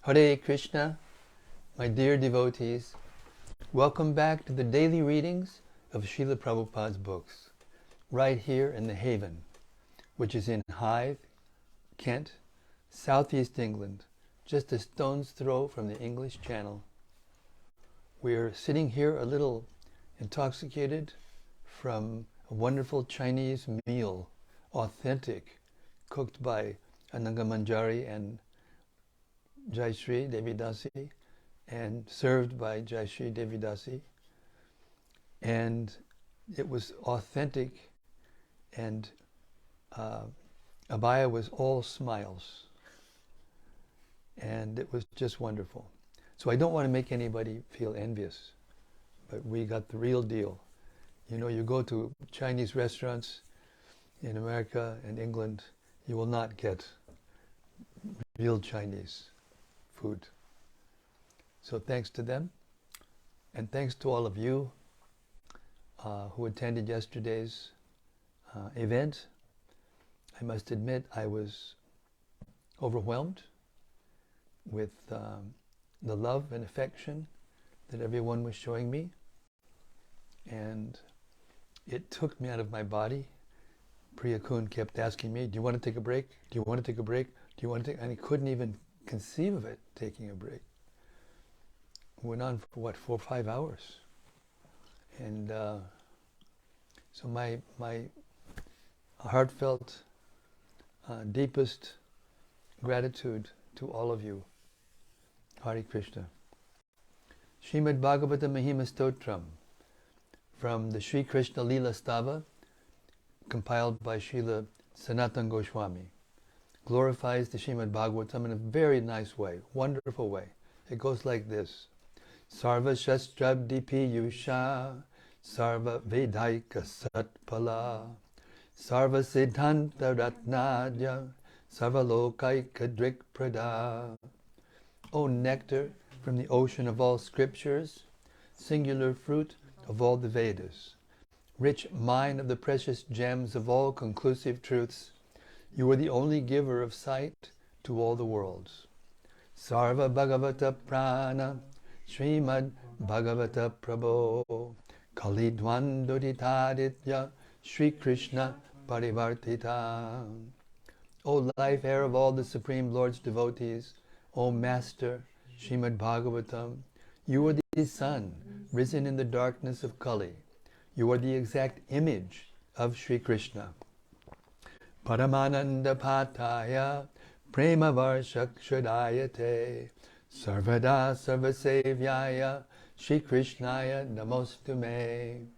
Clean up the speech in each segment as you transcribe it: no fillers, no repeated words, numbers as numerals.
Hare Krishna, my dear devotees, welcome back to the daily readings of Srila Prabhupada's books, right here in the Haven, which is in Hythe, Kent, southeast England, just a stone's throw from the English Channel. We're sitting here a little intoxicated from a wonderful Chinese meal, authentic, cooked by Ananga Manjari and Jayashree Devidasi, and served by Jayashree Devidasi. And it was authentic, and Abhaya was all smiles. And it was just wonderful. So I don't want to make anybody feel envious, but we got the real deal. You know, you go to Chinese restaurants in America and England, you will not get real Chinese food. So thanks to them, and thanks to all of you who attended yesterday's event. I must admit I was overwhelmed with the love and affection that everyone was showing me, and it took me out of my body. Priya Kun kept asking me, do you want to take a break? Do you want to take a break? Do you want to take? And I couldn't even conceive of it, taking a break. It went on for what, 4 or 5 hours. And so my heartfelt, deepest gratitude to all of you. Hare Krishna. Śrīmad-Bhāgavatam Mahima Stotram, from the Sri Krishna Lila Stava, compiled by Srila Sanatana Goswami, glorifies the Śrīmad-Bhāgavatam in a very nice way, wonderful way. It goes like this: Sarva Shastrabdi Piyusha, Sarva Vedaika Satpala, Sarva Siddhanta Ratnadya, Sarva Lokaika Drik Prada. O nectar from the ocean of all scriptures, singular fruit of all the Vedas, rich mine of the precious gems of all conclusive truths, you are the only giver of sight to all the worlds. Sarva Bhagavata Purāṇa, Śrīmad-Bhāgavata Prabho, Kalidvandoditaditya, Sri Krishna Parivartita. O life air of all the Supreme Lord's devotees, O Master, Śrīmad-Bhāgavatam, you are the sun risen in the darkness of Kali. You are the exact image of Sri Krishna. Paramananda Pataya, Prema Varshakshadayate, Sarvada Sarvasevyaya, Sri Krishnaya Namostume.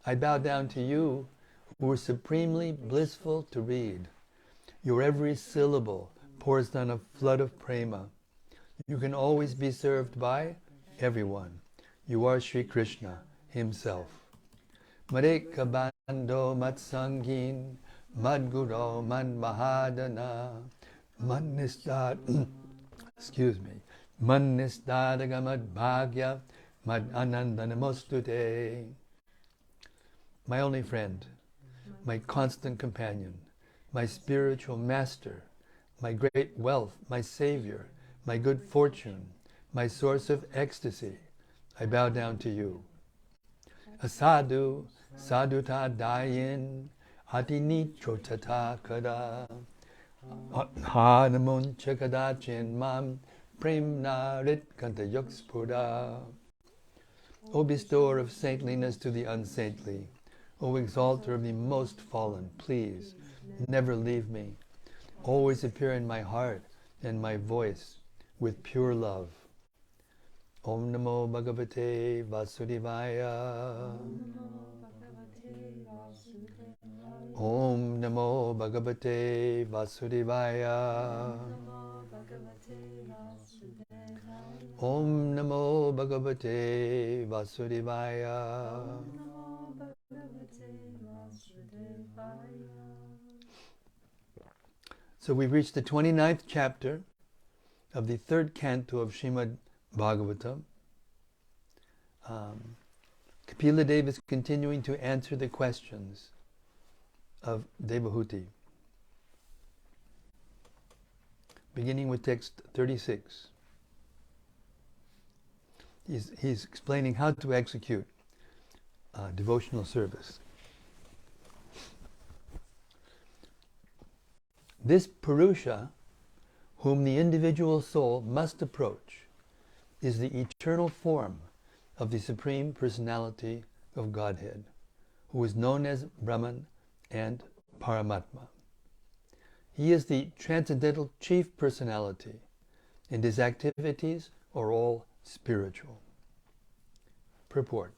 I bow down to you, who are supremely blissful to read. Your every syllable pours down a flood of prema. You can always be served by everyone. You are Sri Krishna himself. Mareka Bando Matsangin, Madguro Man Mahadana, Manistad, Manistadagamad Bhagya, Mad Anandanamostute. My only friend, my constant companion, my spiritual master, my great wealth, my savior, my good fortune, my source of ecstasy, I bow down to you. Asadu, saduta dayin, atinicho tatakada, hanamun chakadachin mam, premna rit kanta yukspura. O bestower of saintliness to the unsaintly, O exalter of the most fallen, please, never leave me. Always appear in my heart and my voice with pure love. Om Namo Bhagavate Vasudevaya. Om Namo Bhagavate Vasudevaya. Om Namo Bhagavate Vasudevaya. So we've reached the 29th chapter of the 3rd canto of Śrīmad-Bhāgavatam. Kapila Deva is continuing to answer the questions of Devahuti. beginning with text 36. He's explaining how to execute devotional service. This Purusha, whom the individual soul must approach, is the eternal form of the Supreme Personality of Godhead, who is known as Brahman and Paramatma. He is the transcendental chief personality, and his activities are all spiritual. Purport.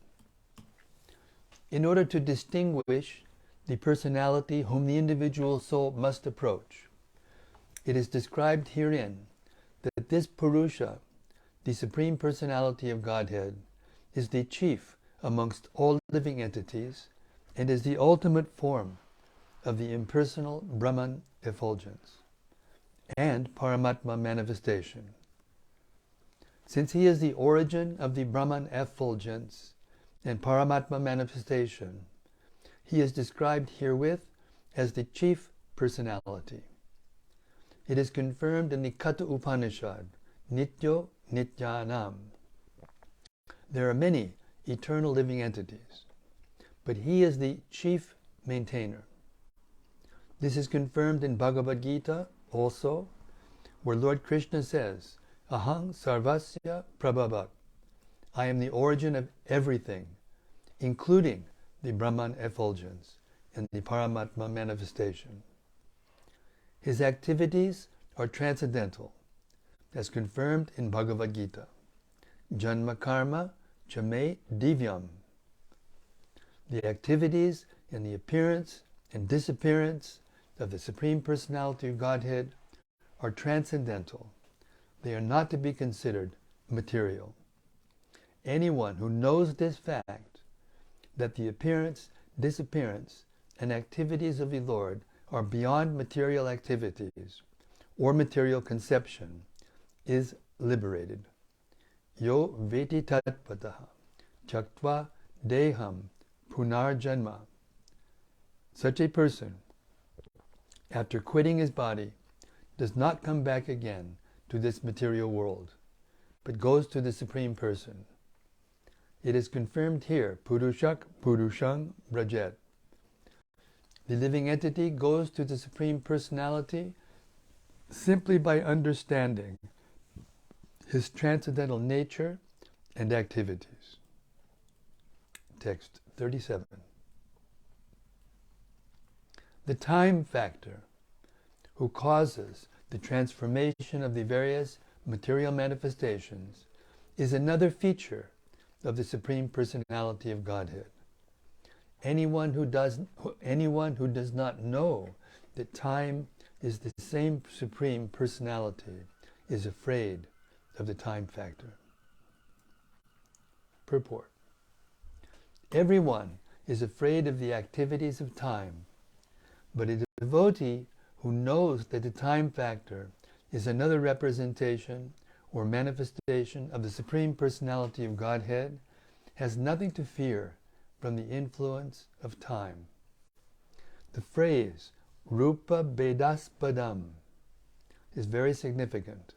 In order to distinguish the personality whom the individual soul must approach, it is described herein that this Purusha, the Supreme Personality of Godhead, is the chief amongst all living entities and is the ultimate form of the impersonal Brahman effulgence and Paramatma manifestation. Since he is the origin of the Brahman effulgence and Paramatma manifestation, he is described herewith as the chief personality. It is confirmed in the Katha Upanishad, Nityo Nityanam. There are many eternal living entities, but he is the chief maintainer. This is confirmed in Bhagavad Gita also, where Lord Krishna says, Aham sarvasya prabhavat. I am the origin of everything, including the Brahman effulgence and the Paramatma manifestation. His activities are transcendental, as confirmed in Bhagavad Gita. Janma karma chame divyam. The activities and the appearance and disappearance of the Supreme Personality of Godhead are transcendental. They are not to be considered material. Anyone who knows this fact, that the appearance, disappearance, and activities of the Lord are beyond material activities or material conception, is liberated. Yo veti tatpataha chaktva deham punarjanma. Such a person, after quitting his body, does not come back again to this material world, but goes to the Supreme Person. It is confirmed here, Purushak Purushang Brajet. The living entity goes to the Supreme Personality simply by understanding his transcendental nature and activities. Text 37. The time factor, who causes the transformation of the various material manifestations, is another feature of the Supreme Personality of Godhead. Anyone who does not know that time is the same Supreme Personality is afraid of the time factor. Purport. Everyone is afraid of the activities of time, but a devotee who knows that the time factor is another representation or manifestation of the Supreme Personality of Godhead has nothing to fear from the influence of time. The phrase Rupa Bedaspadam is very significant.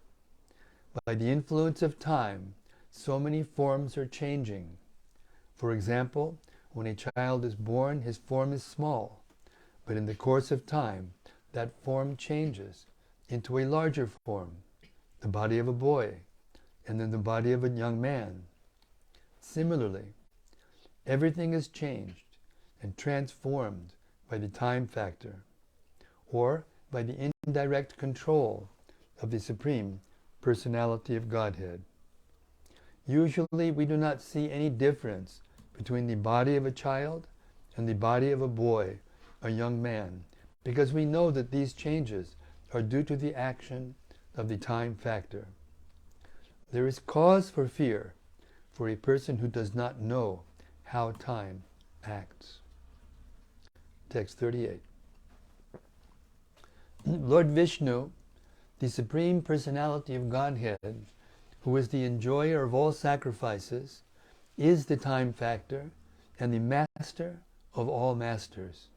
By the influence of time, so many forms are changing. For example, when a child is born, his form is small, but in the course of time, that form changes into a larger form, the body of a boy, and then the body of a young man. Similarly, everything is changed and transformed by the time factor, or by the indirect control of the Supreme Personality of Godhead. Usually we do not see any difference between the body of a child and the body of a boy or young man, because we know that these changes are due to the action of the time factor. There is cause for fear for a person who does not know how time acts. Text 38. Lord Vishnu, the Supreme Personality of Godhead, who is the enjoyer of all sacrifices, is the time factor and the master of all masters.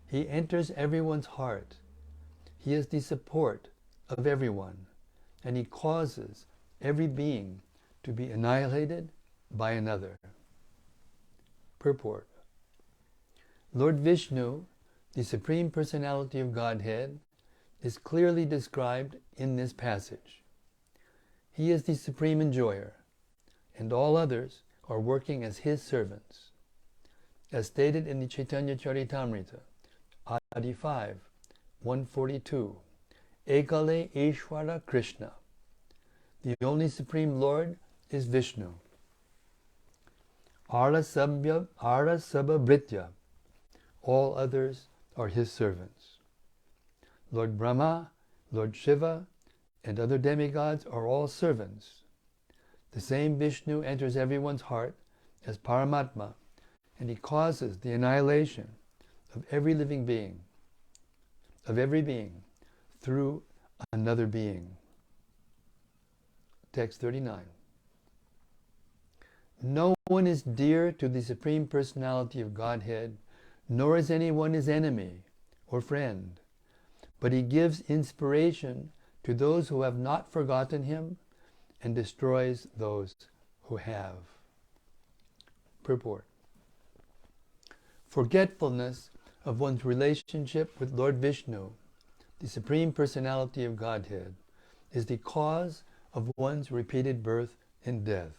He enters everyone's heart. He is the support of everyone, and he causes every being to be annihilated by another. Purport. Lord Vishnu, the Supreme Personality of Godhead, is clearly described in this passage. He is the supreme enjoyer, and all others are working as his servants. As stated in the Chaitanya Charitamrita, Adi 5, 142, Ekale Ishvara Krishna. The only Supreme Lord is Vishnu. Arasabha Bhritya. All others are his servants. Lord Brahma, Lord Shiva, and other demigods are all servants. The same Vishnu enters everyone's heart as Paramatma, and he causes the annihilation of every living being, through another being. Text 39. No one is dear to the Supreme Personality of Godhead, nor is anyone his enemy or friend, but he gives inspiration to those who have not forgotten him and destroys those who have. Purport. Forgetfulness of one's relationship with Lord Vishnu, the Supreme Personality of Godhead, is the cause of one's repeated birth and death.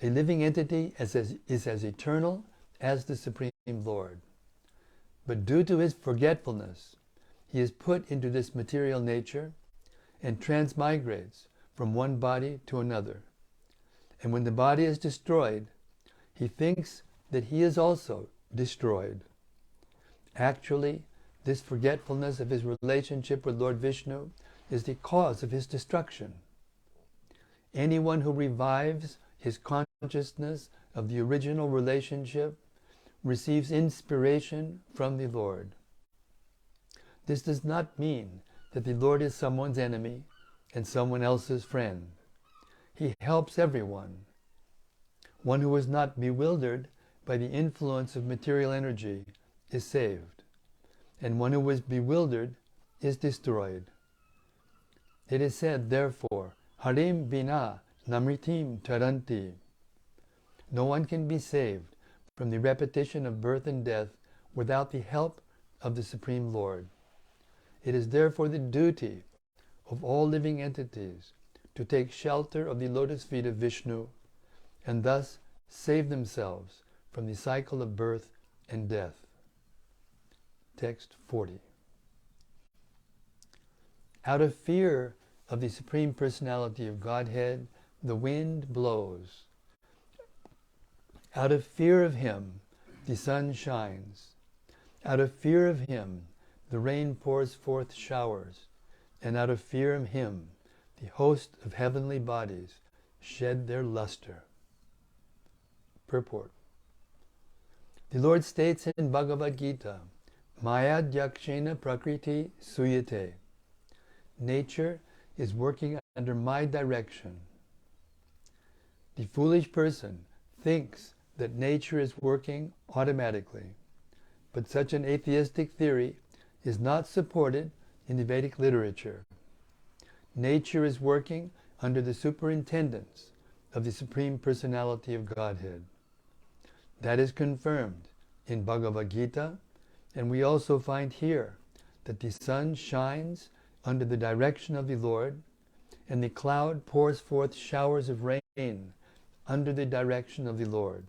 A living entity is as eternal as the Supreme Lord, but due to his forgetfulness, he is put into this material nature and transmigrates from one body to another. And when the body is destroyed, he thinks that he is also destroyed. Actually, this forgetfulness of his relationship with Lord Vishnu is the cause of his destruction. Anyone who revives his consciousness of the original relationship receives inspiration from the Lord. This does not mean that the Lord is someone's enemy and someone else's friend. He helps everyone. One who is not bewildered by the influence of material energy is saved, and one who is bewildered is destroyed. It is said, therefore, Harim Bina Namritim Taranti. No one can be saved from the repetition of birth and death without the help of the Supreme Lord. It is therefore the duty of all living entities to take shelter of the lotus feet of Vishnu and thus save themselves from the cycle of birth and death. Text 40. Out of fear of the Supreme Personality of Godhead, the wind blows. Out of fear of him, the sun shines. Out of fear of him, the rain pours forth showers. And out of fear of him, the host of heavenly bodies shed their luster. Purport. The Lord states in Bhagavad Gita, Maya Dyakshena Prakriti Suyate. Nature is working under my direction. The foolish person thinks that nature is working automatically, but such an atheistic theory is not supported in the Vedic literature. Nature is working under the superintendence of the Supreme Personality of Godhead. That is confirmed in Bhagavad Gita, and we also find here that the sun shines under the direction of the Lord, and the cloud pours forth showers of rain under the direction of the Lord.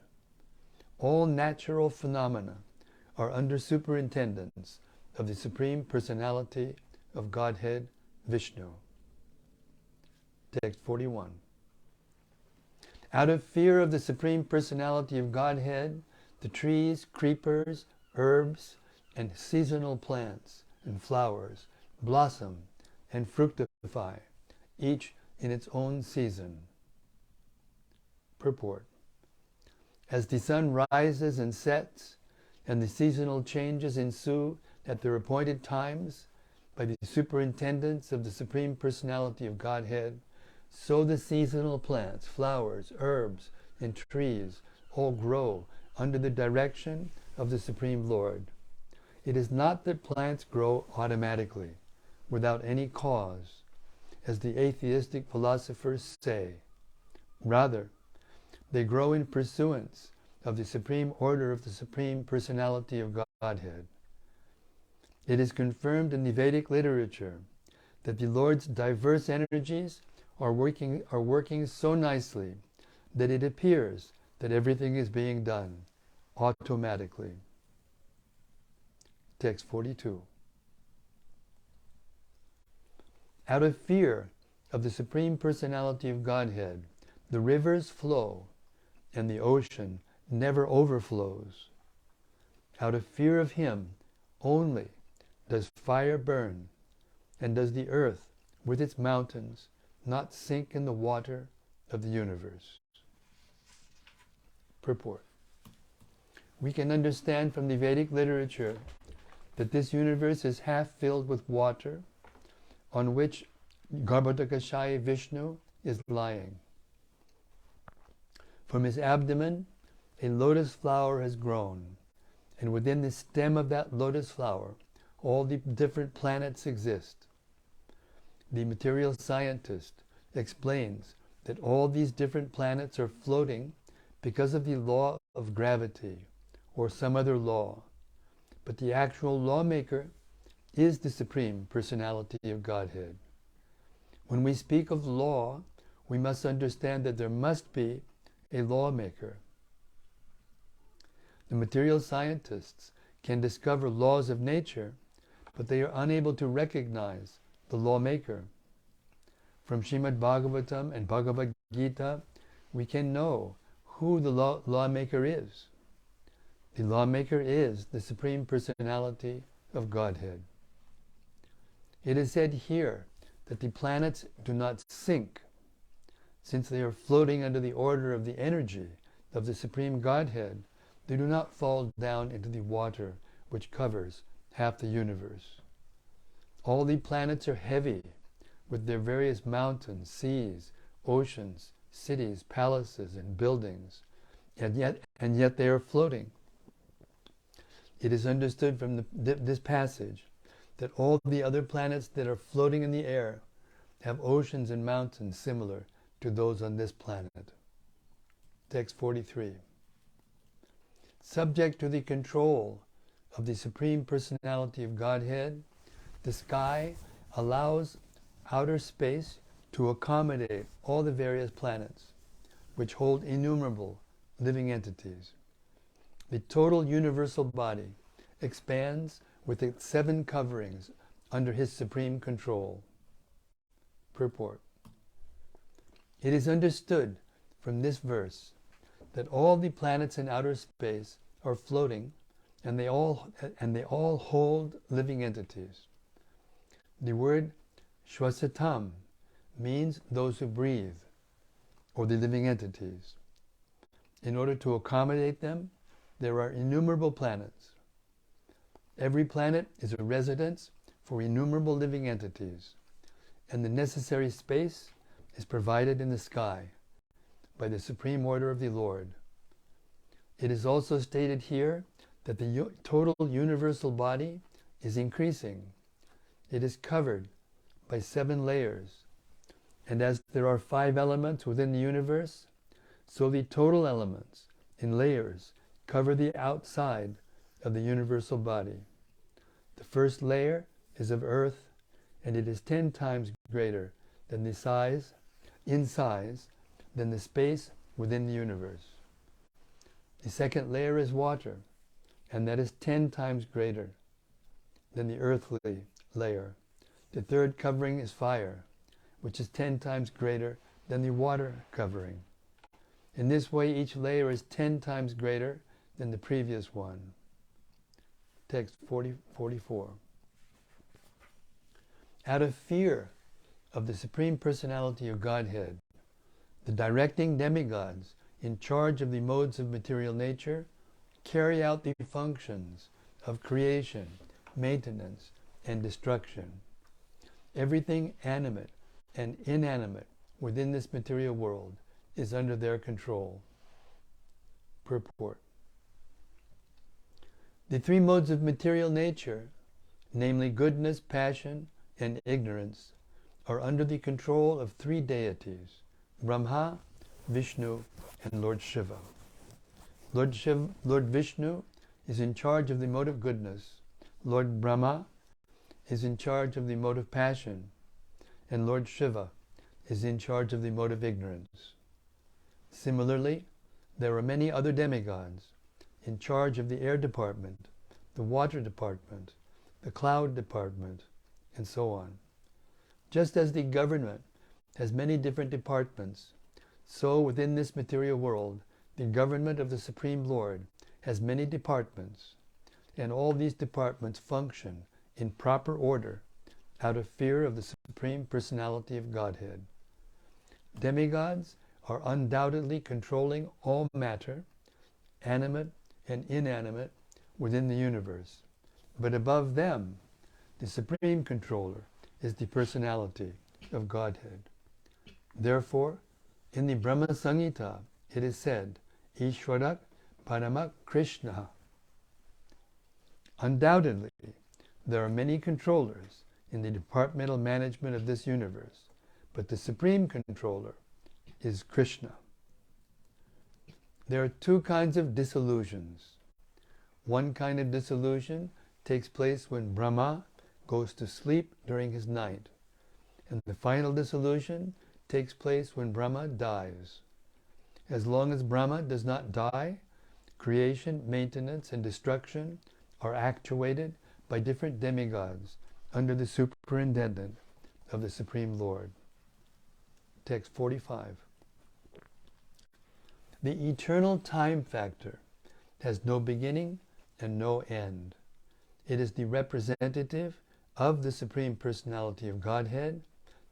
All natural phenomena are under superintendence of the Supreme Personality of Godhead, Vishnu. Text 41. Out of fear of the Supreme Personality of Godhead, the trees, creepers, herbs, and seasonal plants and flowers blossom and fructify, each in its own season. Purport. As the sun rises and sets, and the seasonal changes ensue at their appointed times by the superintendence of the Supreme Personality of Godhead, so the seasonal plants, flowers, herbs, and trees all grow under the direction of the Supreme Lord. It is not that plants grow automatically, without any cause, as the atheistic philosophers say. Rather, they grow in pursuance of the supreme order of the Supreme Personality of Godhead. It is confirmed in the Vedic literature that the Lord's diverse energies are working so nicely that it appears that everything is being done automatically. Text 42. Out of fear of the Supreme Personality of Godhead, the rivers flow and the ocean never overflows. Out of fear of Him only does fire burn, and does the earth with its mountains not sink in the water of the universe. Purport. We can understand from the Vedic literature that this universe is half filled with water, on which Garbhodakashaya Vishnu is lying. From his abdomen, a lotus flower has grown, and within the stem of that lotus flower, all the different planets exist. The material scientist explains that all these different planets are floating because of the law of gravity or some other law, but the actual lawmaker is the Supreme Personality of Godhead. When we speak of law, we must understand that there must be a lawmaker. The material scientists can discover laws of nature, but they are unable to recognize the lawmaker. From Śrīmad-Bhāgavatam and Bhagavad Gita, we can know who the lawmaker is. The lawmaker is the Supreme Personality of Godhead. It is said here that the planets do not sink, since they are floating under the order of the energy of the Supreme Godhead. They do not fall down into the water which covers half the universe. All the planets are heavy with their various mountains, seas, oceans, cities, palaces, and buildings, and yet they are floating. It is understood from this passage that all the other planets that are floating in the air have oceans and mountains similar to those on this planet. Text 43. Subject to the control of the Supreme Personality of Godhead, the sky allows outer space to accommodate all the various planets, which hold innumerable living entities. The total universal body expands with its 7 coverings under His supreme control. Purport. It is understood from this verse that all the planets in outer space are floating, and they all hold living entities. The word Shvasatam means those who breathe, or the living entities. In order to accommodate them, there are innumerable planets. Every planet is a residence for innumerable living entities, and the necessary space is provided in the sky by the supreme order of the Lord. It is also stated here that the total universal body is increasing. It is covered by 7 layers, and as there are 5 elements within the universe, so the total elements in layers cover the outside of the universal body. The first layer is of earth, and it is 10 times greater than in size than the space within the universe. The second layer is water, and that is 10 times greater than the earthly layer. The third covering is fire, which is 10 times greater than the water covering. In this way, each layer is 10 times greater than the previous one. Text 44. Out of fear of the Supreme Personality of Godhead, the directing demigods in charge of the modes of material nature carry out the functions of creation, maintenance, and destruction. Everything animate and inanimate within this material world is under their control. Purport. The 3 modes of material nature, namely goodness, passion, and ignorance are under the control of three deities, Brahma, Vishnu, and Lord Shiva. Lord Vishnu is in charge of the mode of goodness. Lord Brahma is in charge of the mode of passion. And Lord Shiva is in charge of the mode of ignorance. Similarly, there are many other demigods in charge of the air department, the water department, the cloud department, and so on. Just as the government has many different departments, so within this material world, the government of the Supreme Lord has many departments, and all these departments function in proper order out of fear of the Supreme Personality of Godhead. Demigods are undoubtedly controlling all matter, animate and inanimate, within the universe. But above them, the Supreme Controller is the Personality of Godhead. Therefore, in the Brahma Samhita, it is said, Ishvarak Paramak Krishna. Undoubtedly, there are many controllers in the departmental management of this universe, but the Supreme Controller is Krishna. There are two kinds of disillusions. One kind of disillusion takes place when Brahma goes to sleep during his night, and the final dissolution takes place when Brahma dies. As long as Brahma does not die, creation, maintenance, and destruction are actuated by different demigods under the superintendent of the Supreme Lord. Text 45. The eternal time factor has no beginning and no end. It is the representative of the Supreme Personality of Godhead,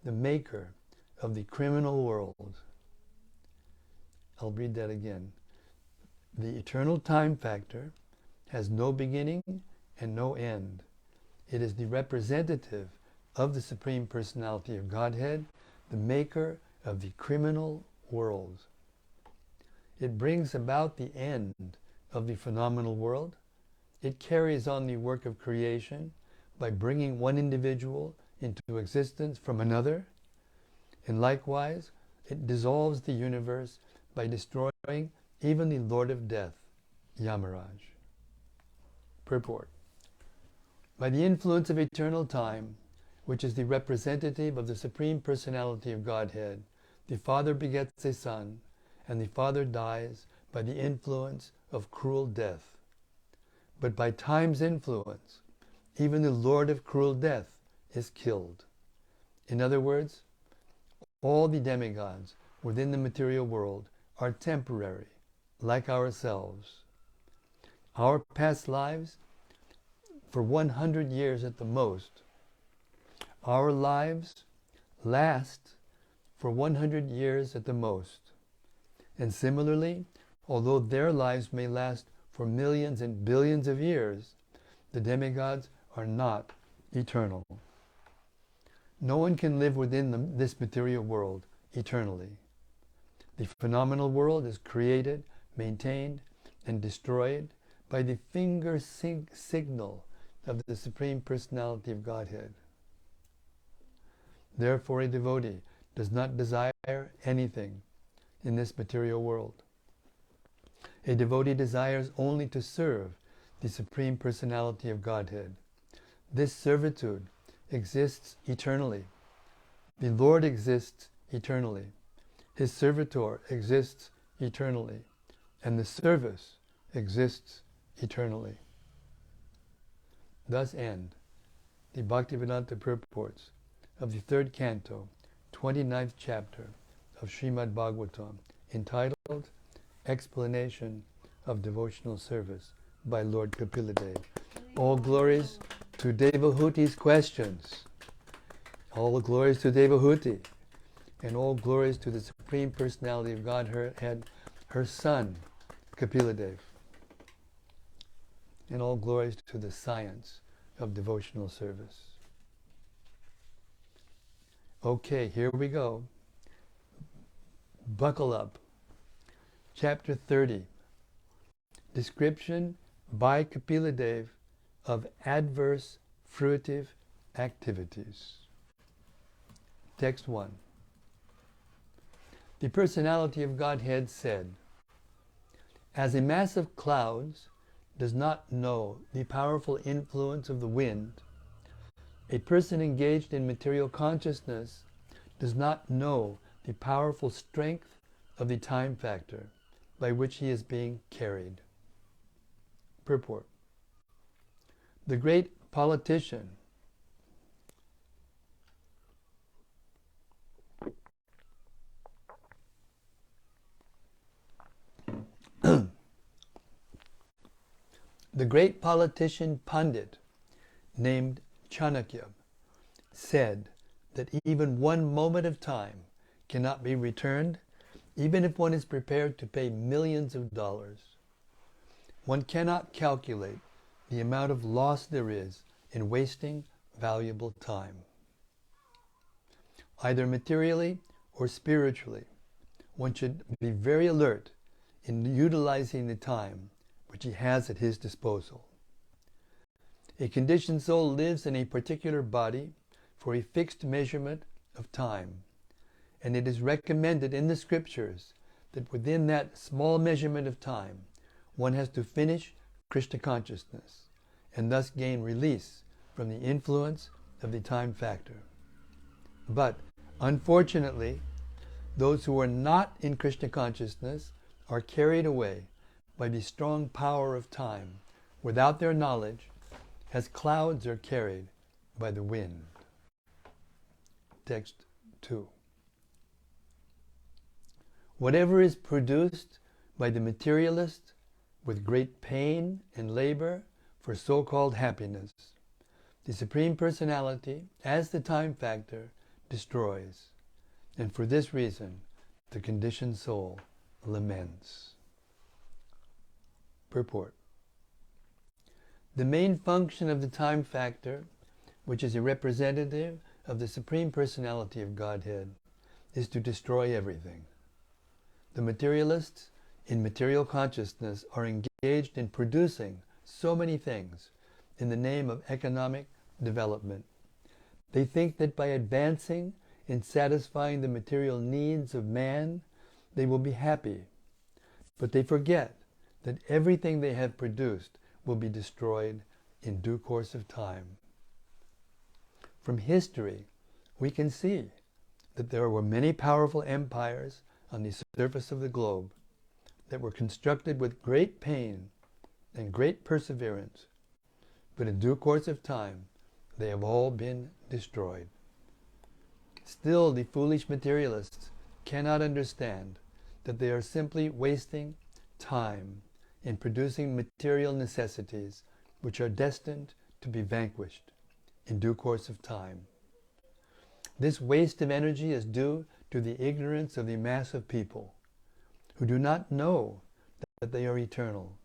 the maker of the criminal world. I'll read that again. The eternal time factor has no beginning and no end. It is the representative of the Supreme Personality of Godhead, the maker of the criminal world. It brings about the end of the phenomenal world. It carries on the work of creation by bringing one individual into existence from another, and likewise it dissolves the universe by destroying even the Lord of Death, Yamaraj. Purport. By the influence of eternal time, which is the representative of the Supreme Personality of Godhead, the Father begets a Son, and the Father dies by the influence of cruel death. But by time's influence, even the Lord of cruel death is killed. In other words, all the demigods within the material world are temporary, like ourselves. Our past lives, for 100 years at the most, our lives last for 100 years at the most. And similarly, although their lives may last for millions and billions of years, the demigods are not eternal. No one can live within this material world eternally. The phenomenal world is created, maintained, and destroyed by the finger signal of the Supreme Personality of Godhead. Therefore, a devotee does not desire anything in this material world. A devotee desires only to serve the Supreme Personality of Godhead. This servitude exists eternally. The Lord exists eternally. His servitor exists eternally. And the service exists eternally. Thus end the Bhaktivedanta purports of the 3rd Canto, 29th chapter of Śrīmad-Bhāgavatam, entitled Explanation of Devotional Service by Lord Kapila Dev. All glories to Devahuti's questions. All glories to Devahuti. And all glories to the Supreme Personality of Godhead, her son, Kapila Dev. And all glories to the science of devotional service. Okay, here we go. Buckle up. Chapter 30. Description by Kapila Dev of adverse, fruitive, activities. Text 1. The personality of Godhead said, "As a mass of clouds does not know the powerful influence of the wind, a person engaged in material consciousness does not know the powerful strength of the time factor by which he is being carried." Purport. The great politician Pandit named Chanakya said that even one moment of time cannot be returned, even if one is prepared to pay millions of dollars. One cannot calculate the amount of loss there is in wasting valuable time. Either materially or spiritually, one should be very alert in utilizing the time which he has at his disposal. A conditioned soul lives in a particular body for a fixed measurement of time, and it is recommended in the scriptures that within that small measurement of time, one has to finish Krishna consciousness and thus gain release from the influence of the time factor. But unfortunately, those who are not in Krishna consciousness are carried away by the strong power of time without their knowledge, as clouds are carried by the wind. Text 2. Whatever is produced by the materialist with great pain and labor for so-called happiness, the Supreme Personality, as the time factor, destroys. And for this reason, the conditioned soul laments. Purport. The main function of the time factor, which is a representative of the Supreme Personality of Godhead, is to destroy everything. The materialists in material consciousness are engaged in producing so many things in the name of economic development. They think that by advancing in satisfying the material needs of man, they will be happy. But they forget that everything they have produced will be destroyed in due course of time. From history, we can see that there were many powerful empires on the surface of the globe that were constructed with great pain and great perseverance, but in due course of time, they have all been destroyed. Still, the foolish materialists cannot understand that they are simply wasting time in producing material necessities which are destined to be vanquished in due course of time. This waste of energy is due to the ignorance of the mass of people who do not know that they are eternal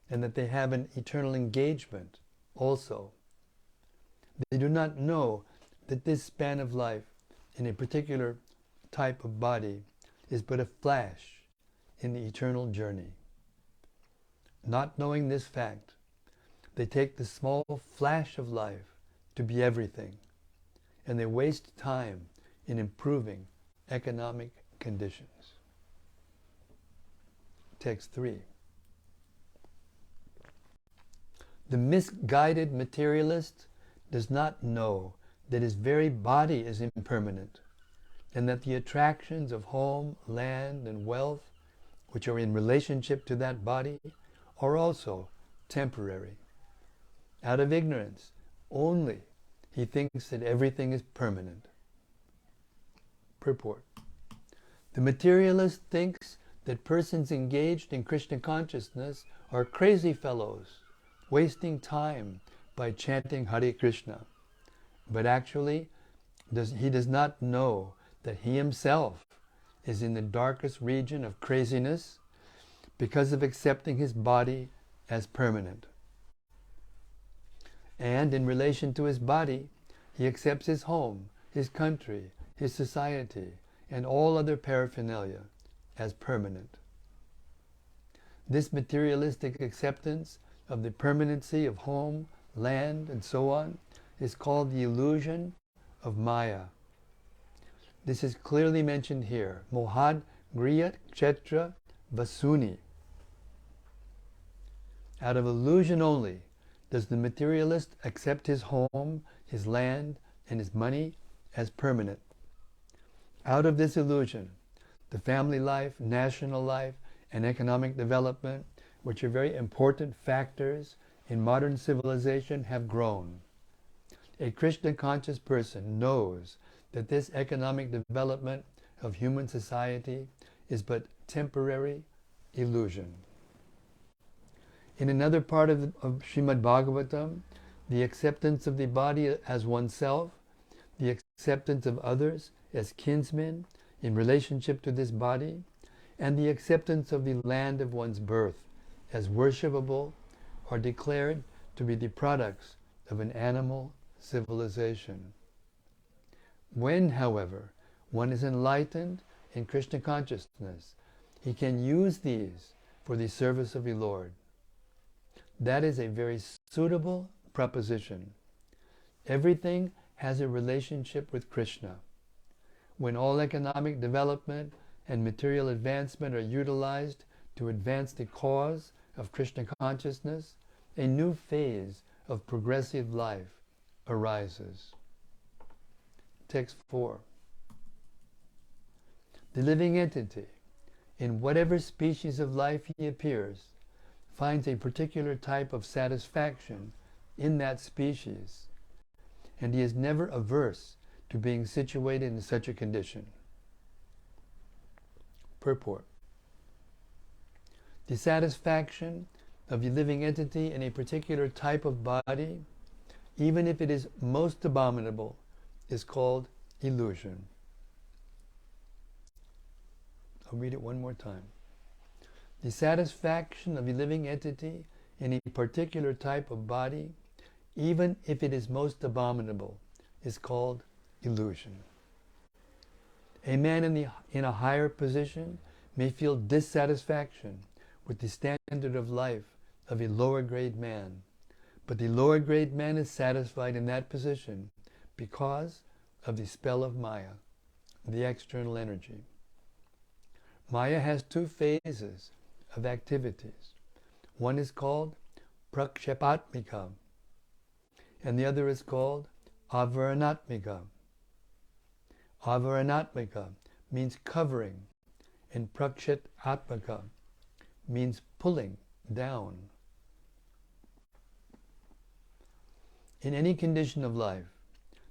and that they have an eternal engagement also. They do not know that this span of life in a particular type of body is but a flash in the eternal journey. Not knowing this fact, they take the small flash of life to be everything, and they waste time in improving economic conditions. Text 3. The misguided materialist does not know that his very body is impermanent, and that the attractions of home, land, and wealth, which are in relationship to that body, are also temporary. Out of ignorance only, he thinks that everything is permanent. Purport. The materialist thinks that persons engaged in Krishna consciousness are crazy fellows, wasting time by chanting Hare Krishna. But actually, he does not know that he himself is in the darkest region of craziness because of accepting his body as permanent. And in relation to his body, he accepts his home, his country, his society, and all other paraphernalia as permanent. This materialistic acceptance of the permanency of home, land, and so on is called the illusion of Maya. This is clearly mentioned here. Mohad griyat kshetra vasuni. Out of illusion only does the materialist accept his home, his land, and his money as permanent. Out of this illusion, the family life, national life, and economic development, which are very important factors in modern civilization, have grown. A Krishna conscious person knows that this economic development of human society is but temporary illusion. In another part of Śrīmad-Bhāgavatam, the acceptance of the body as oneself, the acceptance of others as kinsmen in relationship to this body, and the acceptance of the land of one's birth as worshipable are declared to be the products of an animal civilization. When, however, one is enlightened in Krishna consciousness, he can use these for the service of the Lord. That is a very suitable proposition. Everything has a relationship with Krishna. When all economic development and material advancement are utilized to advance the cause of Krishna consciousness, a new phase of progressive life arises. Text 4. The living entity, in whatever species of life he appears, finds a particular type of satisfaction in that species, and he is never averse to being situated in such a condition. Purport. The satisfaction of the living entity in a particular type of body, even if it is most abominable, is called illusion. I'll read it one more time. The satisfaction of a living entity in a particular type of body, even if it is most abominable, is called illusion. A man in a higher position may feel dissatisfaction with the standard of life of a lower grade man, but the lower grade man is satisfied in that position because of the spell of Maya, the external energy. Maya has two phases of activities. One is called prakshepatmika, and the other is called avaranatmika. Avaranatmika means covering, and prakshetatmaka means pulling down. In any condition of life,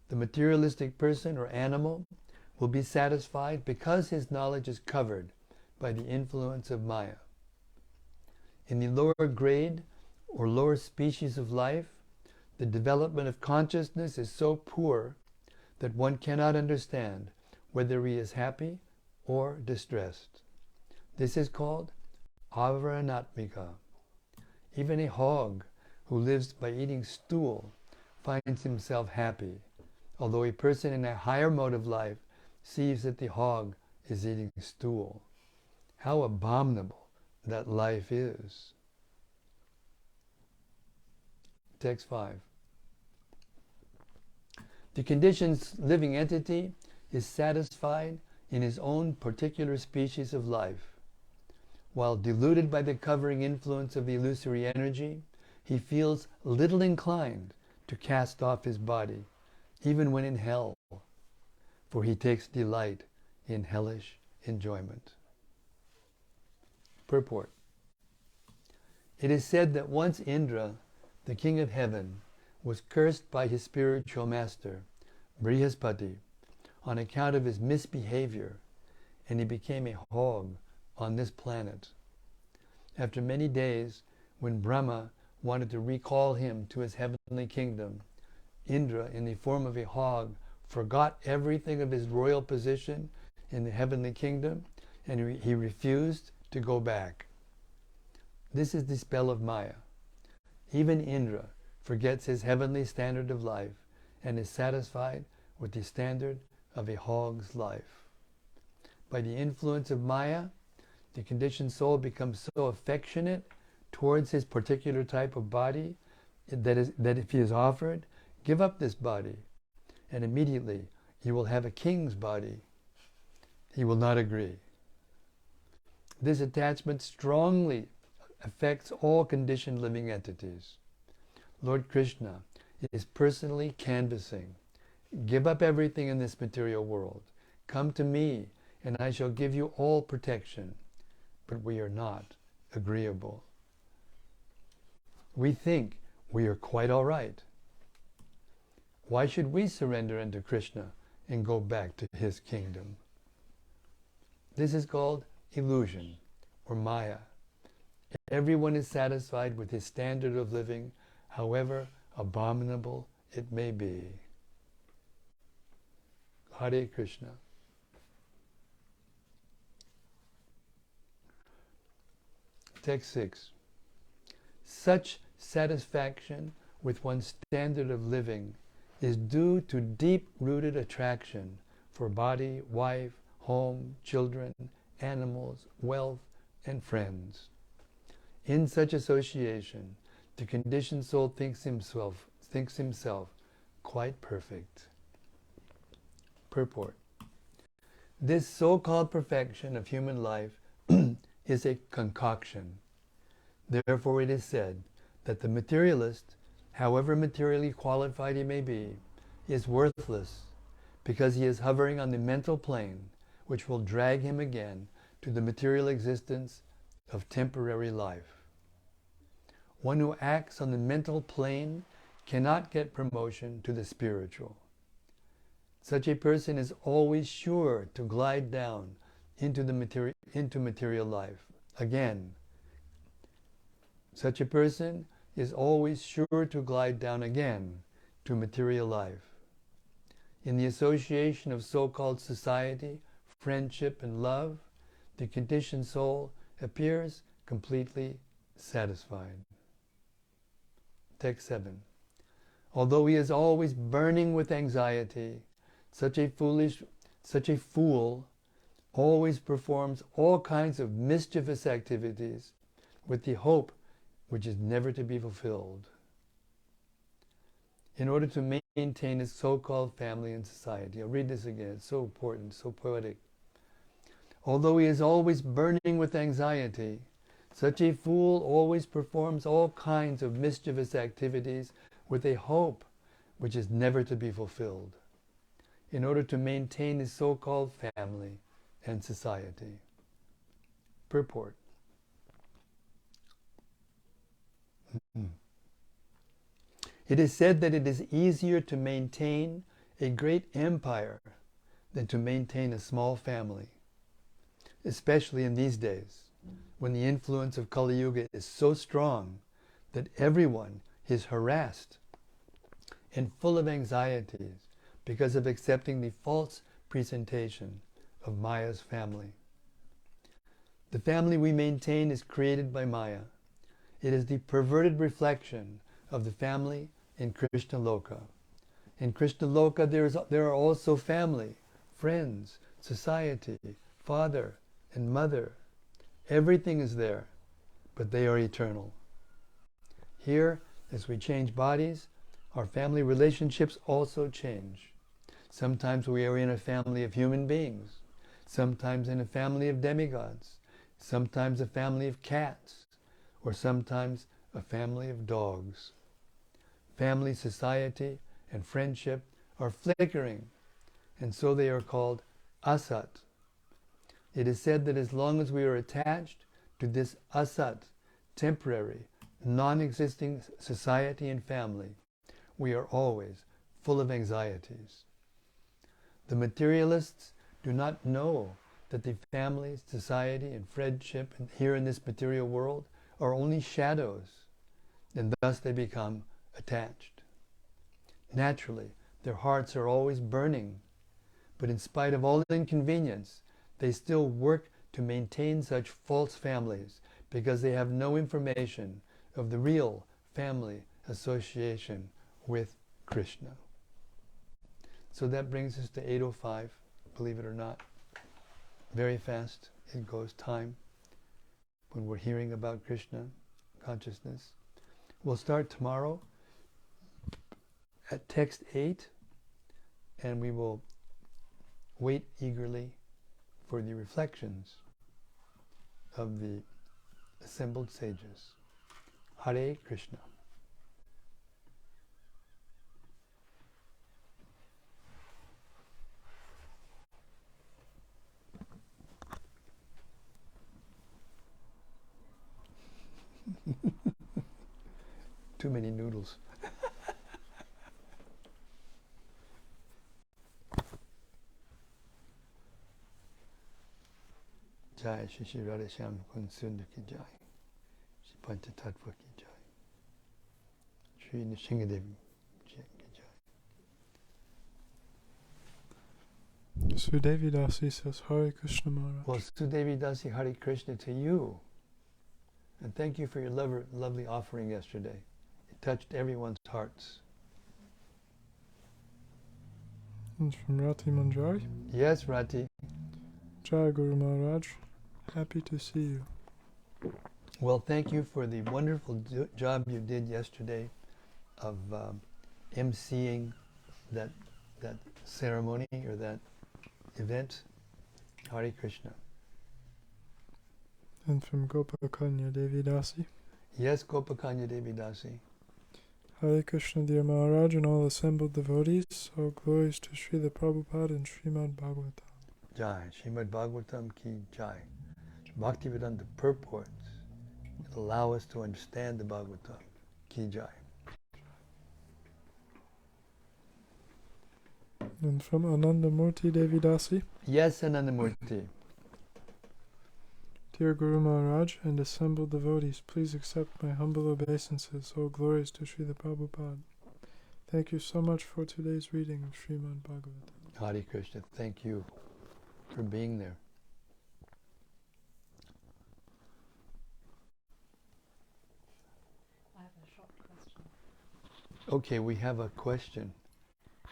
the materialistic person or animal will be satisfied because his knowledge is covered by the influence of Maya. In the lower grade or lower species of life, the development of consciousness is so poor that one cannot understand whether he is happy or distressed. This is called avaranatmika. Even a hog who lives by eating stool finds himself happy, although a person in a higher mode of life sees that the hog is eating stool. How abominable that life is. Text 5. The conditioned living entity is satisfied in his own particular species of life. While deluded by the covering influence of the illusory energy, he feels little inclined to cast off his body, even when in hell, for he takes delight in hellish enjoyment. Purport. It is said that once Indra, the king of heaven, was cursed by his spiritual master, Brihaspati, on account of his misbehavior, and he became a hog on this planet. After many days, when Brahma wanted to recall him to his heavenly kingdom, Indra, in the form of a hog, forgot everything of his royal position in the heavenly kingdom, and he refused to go back. This is the spell of Maya. Even Indra forgets his heavenly standard of life and is satisfied with the standard of a hog's life. By the influence of Maya, the conditioned soul becomes so affectionate towards his particular type of body that if he is offered Give up this body, and immediately you will have a king's body. He will not agree. This attachment strongly affects all conditioned living entities. Lord Krishna is personally canvassing. Give up everything in this material world. Come to me, and I shall give you all protection. But we are not agreeable. We think we are quite all right. Why should we surrender unto Krishna and go back to his kingdom? This is called illusion, or Maya. Everyone is satisfied with his standard of living, however abominable it may be. Hare Krishna. Text 6. Such satisfaction with one's standard of living is due to deep-rooted attraction for body, wife, home, children, animals, wealth, and friends. In such association, the conditioned soul thinks himself quite perfect. Purport. This so-called perfection of human life is a concoction. Therefore it is said that the materialist, however materially qualified he may be, is worthless because he is hovering on the mental plane, which will drag him again to the material existence of temporary life. One who acts on the mental plane cannot get promotion to the spiritual. Such a person is always sure to glide down into material life. Again, such a person is always sure to glide down again to material life. In the association of so-called society, friendship, and love, the conditioned soul appears completely satisfied. Text 7. Although he is always burning with anxiety, such a fool always performs all kinds of mischievous activities with the hope which is never to be fulfilled, in order to maintain his so-called family and society. I'll read this again. It's so important, so poetic. Although he is always burning with anxiety, such a fool always performs all kinds of mischievous activities with a hope which is never to be fulfilled, in order to maintain his so-called family and society. Purport. It is said that it is easier to maintain a great empire than to maintain a small family, especially in these days, when the influence of Kali Yuga is so strong that everyone is harassed and full of anxieties because of accepting the false presentation of Maya's family. The family we maintain is created by Maya. It is the perverted reflection of the family in Krishna Loka. In Krishna Loka there are also family, friends, society, father and mother. Everything is there, but they are eternal. Here, as we change bodies, our family relationships also change. Sometimes we are in a family of human beings, sometimes in a family of demigods, sometimes a family of cats, or sometimes a family of dogs. Family, society, and friendship are flickering, and so they are called asat. It is said that as long as we are attached to this asat, temporary, non-existing society and family, we are always full of anxieties. The materialists do not know that the family, society, and friendship here in this material world are only shadows, and thus they become attached. Naturally, their hearts are always burning, but in spite of all inconvenience, they still work to maintain such false families because they have no information of the real family association with Krishna. So that brings us to 8:05, believe it or not. Very fast it goes, time, when we're hearing about Krishna consciousness. We'll start tomorrow at text 8, and we will wait eagerly for the reflections of the assembled sages. Hare Krishna. Too many noodles. Jai Shri Shri Radha Shyam Kund Sundar ki Jai. Shri Pancha Tattva ki Jai. Shri Nishingadev ki Jai. Sudevi Dasi says, Hare Krishna Maharaj. Well, Sudevi Dasi, Hare Krishna to you. And thank you for your lovely offering yesterday. It touched everyone's hearts. And from Rati Manjari. Yes, Rati. Jai Guru Maharaj. Happy to see you. Well, thank you for the wonderful job you did yesterday of emceeing that ceremony or that event. Hare Krishna. And from Gopakanya Devi Dasi. Yes, Gopakanya Devi Dasi. Hare Krishna, dear Maharaj, and all assembled devotees. All glories to Srila Prabhupada and Śrīmad-Bhāgavatam. Jai. Śrīmad-Bhāgavatam ki Jai. Bhaktivedanta purports allow us to understand the Bhagavatam. Ki Jai. And from Anandamurti Devi Dasi. Yes, Anandamurti. Dear Guru Maharaj and assembled devotees, please accept my humble obeisances. All glories to Srila Prabhupada. Thank you so much for today's reading of Śrīmad-Bhāgavatam. Hare Krishna. Thank you for being there. I have a short question. Okay, we have a question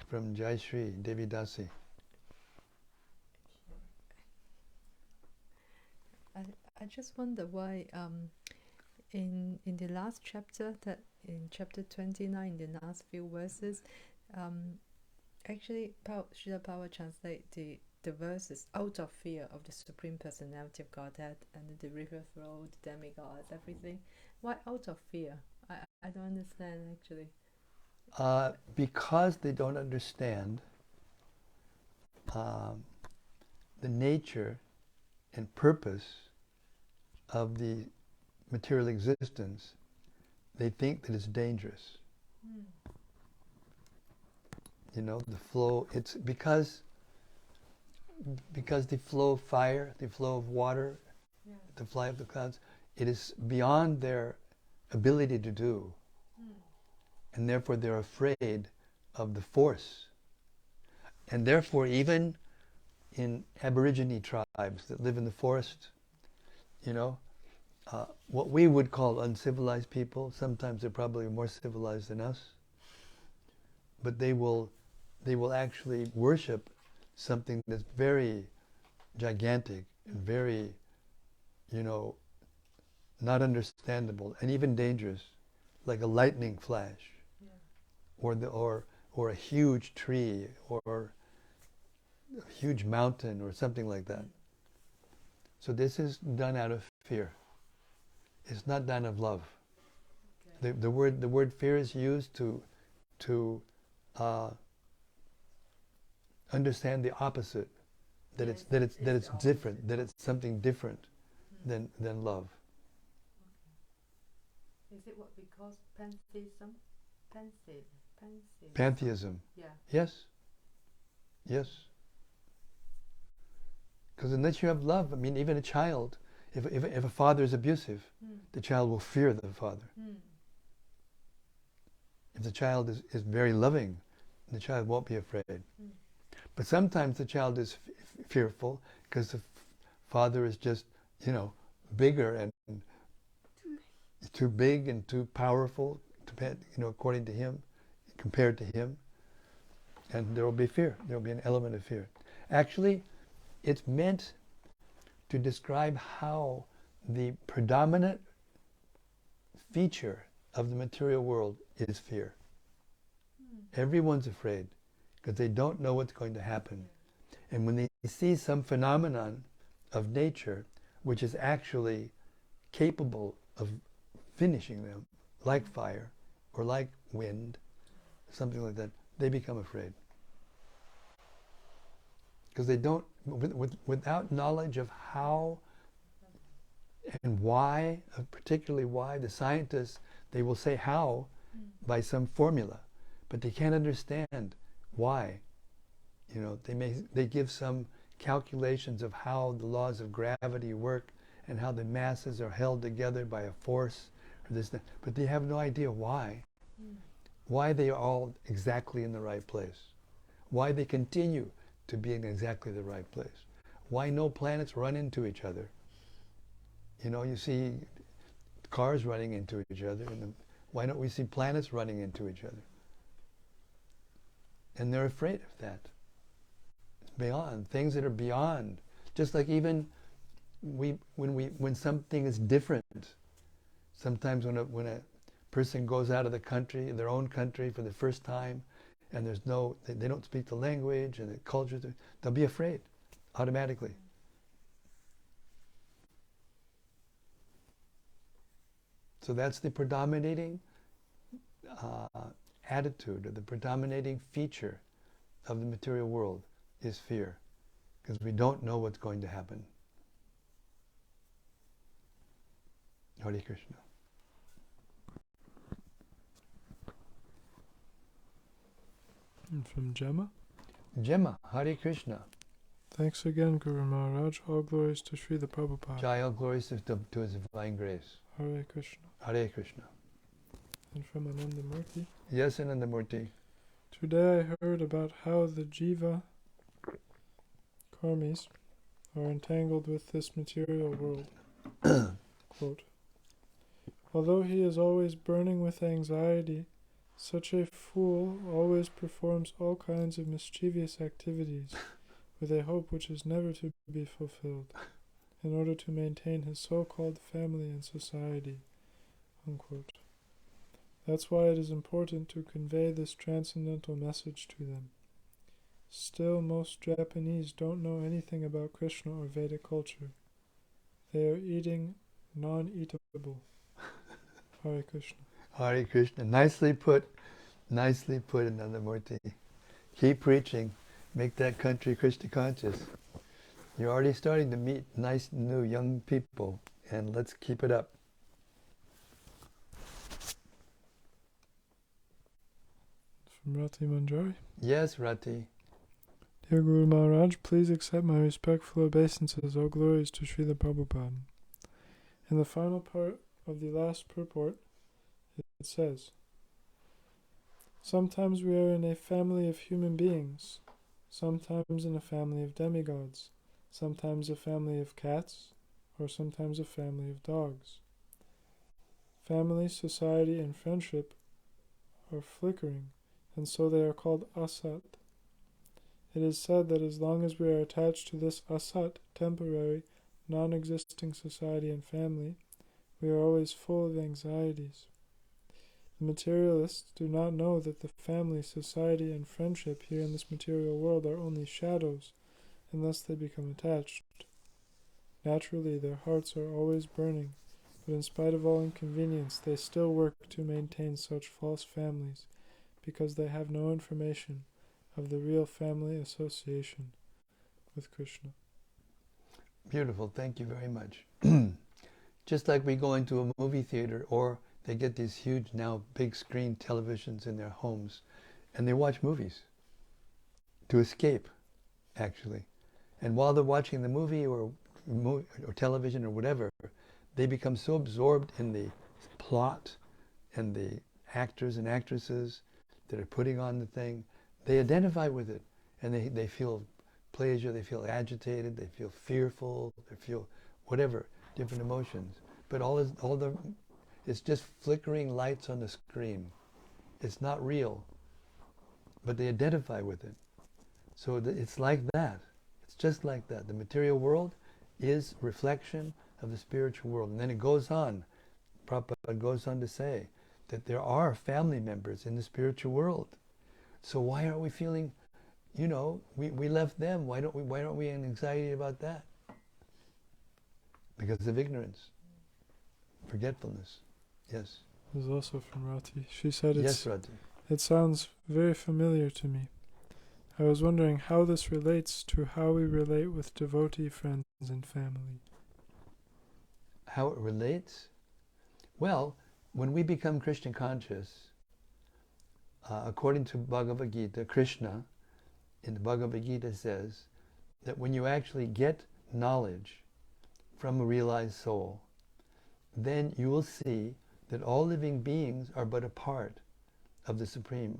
from Jayashree Devi Dasi. I just wonder why in the last chapter, that in chapter 29, the last few verses, actually Srila Prabhupada translate the verses out of fear of the Supreme Personality of Godhead and the river flow, the demigods, everything. Why out of fear? I don't understand actually. Because they don't understand the nature and purpose of the material existence, they think that it's dangerous. You know, the flow, it's because the flow of fire, the flow of water, the fly of the clouds, it is beyond their ability to do. And therefore they're afraid of the force. And therefore even in Aborigine tribes that live in the forest, you know, what we would call uncivilized people, sometimes they're probably more civilized than us, but they will actually worship something that's very gigantic and very, you know, not understandable and even dangerous, like a lightning flash, or a huge tree, or a huge mountain, or something like that. So this is done out of fear. It's not done of love. Okay. The word fear is used to understand the opposite, that it's different, that it's something different than love. Okay. Is it what we call pantheism? Pantheism. Yeah. Yes. Yes. Because unless you have love, I mean, even a child, if a father is abusive, the child will fear the father. If the child is very loving, the child won't be afraid. But sometimes the child is fearful because the father is just, you know, bigger and too big and too powerful, you know, according to him, compared to him. And there will be fear. There will be an element of fear. Actually, it's meant to describe how the predominant feature of the material world is fear. Everyone's afraid because they don't know what's going to happen. And when they see some phenomenon of nature which is actually capable of finishing them, like fire or like wind, something like that, they become afraid. Because they don't, without knowledge of how and why, particularly why, the scientists, they will say how by some formula, but they can't understand why. You know, they give some calculations of how the laws of gravity work and how the masses are held together by a force, or this, but they have no idea why. Why they are all exactly in the right place. Why they continue to be in exactly the right place. Why no planets run into each other. You know, you see cars running into each other, and why don't we see planets running into each other? And they're afraid of that. It's beyond, things that are beyond. Just like even when something is different, sometimes when a person goes out of the country, their own country, for the first time, and they don't speak the language and the culture, they'll be afraid automatically. So that's the predominating attitude, or the predominating feature of the material world, is fear, because we don't know what's going to happen. Hare Krishna. And from Gemma. Gemma, Hare Krishna. Thanks again, Guru Maharaj. All glories to Srila Prabhupada. Jai, all glories to His divine grace. Hare Krishna. Hare Krishna. And from Anandamurti. Yes, Anandamurti. Today I heard about how the jiva karmis are entangled with this material world. Quote, although he is always burning with anxiety, such a fool always performs all kinds of mischievous activities with a hope which is never to be fulfilled, in order to maintain his so-called family and society. Unquote. That's why it is important to convey this transcendental message to them. Still, most Japanese don't know anything about Krishna or Vedic culture. They are eating non-eatable. Hare Krishna. Hare Krishna. Nicely put, Anandamurti. Keep preaching. Make that country Krishna conscious. You're already starting to meet nice new young people, and let's keep it up. From Rati Manjari. Yes, Rati. Dear Guru Maharaj, please accept my respectful obeisances. All glories to Srila Prabhupada. In the final part of the last purport, it says, sometimes we are in a family of human beings, sometimes in a family of demigods, sometimes a family of cats, or sometimes a family of dogs. Family, society, and friendship are flickering, and so they are called asat. It is said that as long as we are attached to this asat, temporary, non-existing society and family, we are always full of anxieties. The materialists do not know that the family, society, and friendship here in this material world are only shadows, unless they become attached. Naturally, their hearts are always burning, but in spite of all inconvenience, they still work to maintain such false families, because they have no information of the real family association with Krishna. Beautiful. Thank you very much. Just like we go into a movie theater, or they get these huge now big screen televisions in their homes, and they watch movies to escape, actually. And while they're watching the movie or television or whatever, they become so absorbed in the plot and the actors and actresses that are putting on the thing, they identify with it, and they feel pleasure, they feel agitated, they feel fearful, they feel whatever, different emotions. But it's just flickering lights on the screen. It's not real, but they identify with it. So it's like that. It's just like that. The material world is reflection of the spiritual world. And then it goes on, Prabhupada goes on to say that there are family members in the spiritual world So why aren't we feeling, we left them. Why aren't we in anxiety about that? Because of ignorance, forgetfulness. Yes. This is also from Rati. She said Yes, Rati. it sounds very familiar to me. I was wondering how this relates to how we relate with devotee friends and family. How it relates? Well, when we become Krishna conscious, according to Bhagavad Gita, Krishna in the Bhagavad Gita says that when you actually get knowledge from a realized soul, then you will see that all living beings are but a part of the Supreme,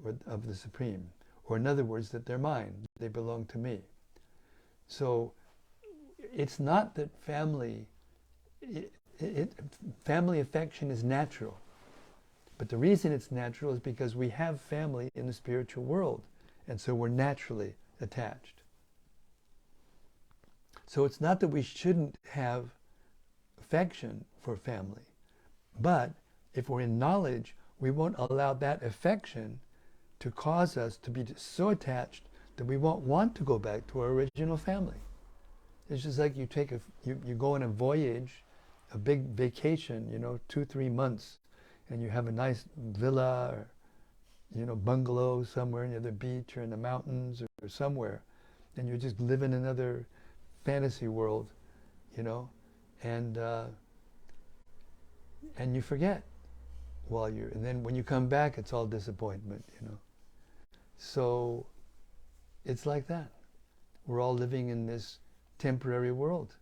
or in other words, that they're mine, they belong to me. So it's not that family affection is natural, but the reason it's natural is because we have family in the spiritual world, and so we're naturally attached. So it's not that we shouldn't have affection for family, but if we're in knowledge, we won't allow that affection to cause us to be so attached that we won't want to go back to our original family. It's just like you go on a voyage, a big vacation, 2-3 months, and you have a nice villa or bungalow somewhere near the beach or in the mountains or somewhere, and you just live in another fantasy world, and you forget and then when you come back, it's all disappointment, So it's like that. We're all living in this temporary world,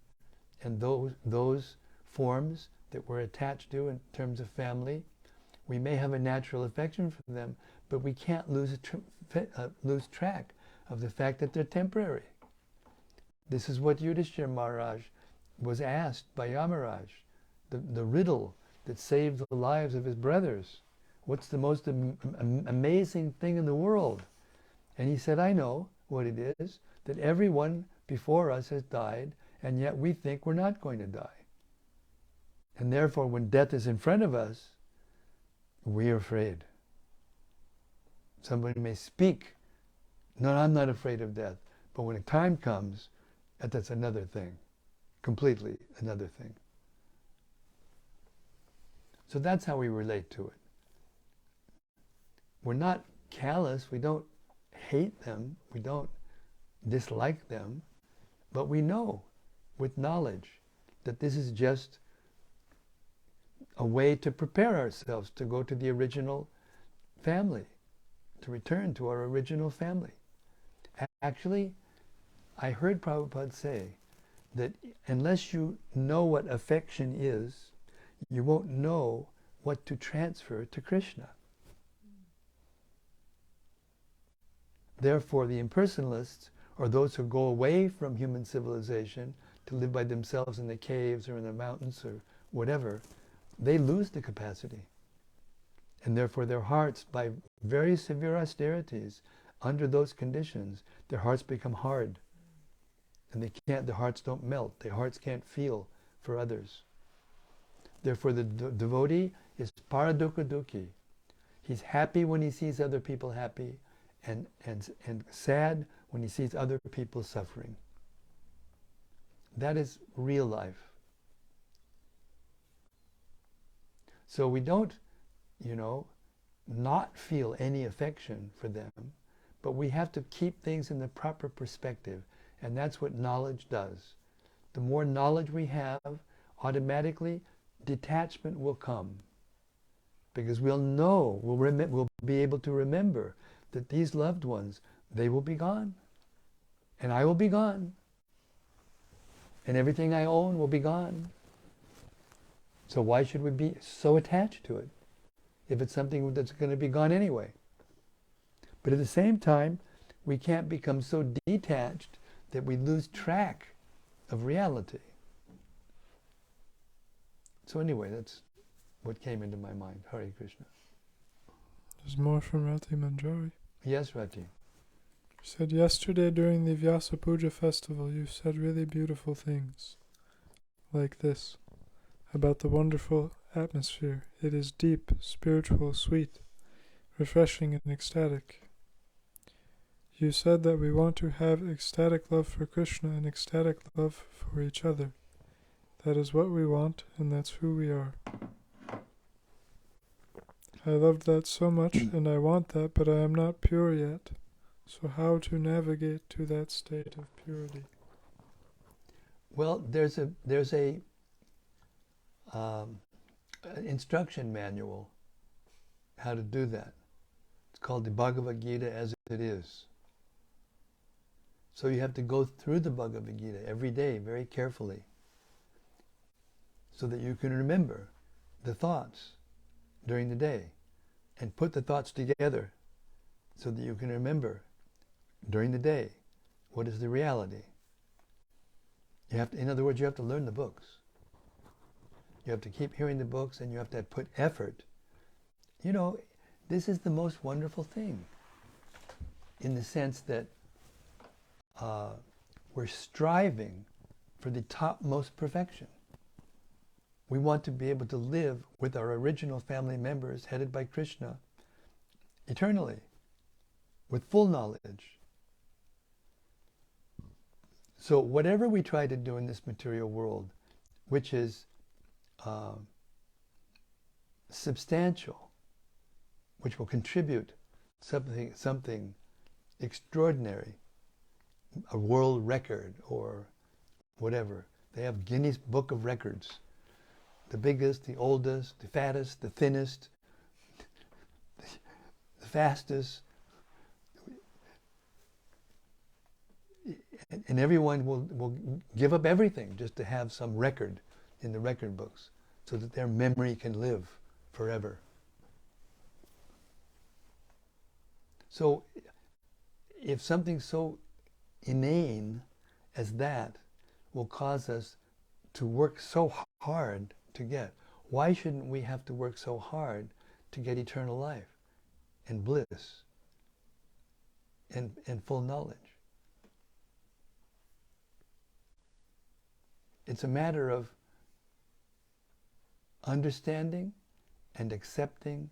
and those forms that we're attached to in terms of family, we may have a natural affection for them, but we can't lose track of the fact that they're temporary. This is what Yudhishthira Maharaj was asked by Yamaraj, the riddle that saved the lives of his brothers. What's the most amazing thing in the world? And he said, I know what it is, that everyone before us has died, and yet we think we're not going to die. And therefore, when death is in front of us, we're afraid. Somebody may speak, no, I'm not afraid of death. But when the time comes, that's another thing, completely another thing. So that's how we relate to it. We're not callous, we don't hate them, we don't dislike them, but we know with knowledge that this is just a way to prepare ourselves to go to the original family, to return to our original family. Actually, I heard Prabhupada say that unless you know what affection is, you won't know what to transfer to Krishna. Therefore, the impersonalists, or those who go away from human civilization to live by themselves in the caves or in the mountains or whatever, they lose the capacity. And therefore their hearts, by very severe austerities, under those conditions, their hearts become hard. And their hearts don't melt, their hearts can't feel for others. Therefore the devotee is paradukha dukhi. He's happy when he sees other people happy, and sad when he sees other people suffering. That is real life. So we don't, not feel any affection for them, but we have to keep things in the proper perspective, and that's what knowledge does. The more knowledge we have, automatically detachment will come, because we'll know, we'll be able to remember that these loved ones, they will be gone, and I will be gone, and everything I own will be gone. So why should we be so attached to it if it's something that's going to be gone anyway? But at the same time, we can't become so detached that we lose track of reality. So anyway, that's what came into my mind. Hare Krishna. There's more from Rati Manjari. Yes, Rati. She said, yesterday during the Vyasa Puja festival, you said really beautiful things. Like this. About the wonderful atmosphere. It is deep, spiritual, sweet, refreshing and ecstatic. You said that we want to have ecstatic love for Krishna and ecstatic love for each other. That is what we want, and that's who we are. I loved that so much, and I want that, but I am not pure yet. So how to navigate to that state of purity? Well, there's a an instruction manual how to do that. It's called the Bhagavad Gita as it is. So you have to go through the Bhagavad Gita every day very carefully so that you can remember the thoughts during the day and put the thoughts together so that you can remember during the day what is the reality. You have to, in other words, you have to learn the books. You have to keep hearing the books, and you have to put effort. You know, this is the most wonderful thing in the sense that we're striving for the topmost perfection. We want to be able to live with our original family members headed by Krishna eternally, with full knowledge. So whatever we try to do in this material world, which is substantial, which will contribute something extraordinary, a world record or whatever. They have Guinness Book of Records. The biggest, the oldest, the fattest, the thinnest, the fastest. And everyone will give up everything just to have some record in the record books so that their memory can live forever. So if something so inane as that will cause us to work so hard to get, why shouldn't we have to work so hard to get eternal life and bliss and full knowledge? It's a matter of understanding and accepting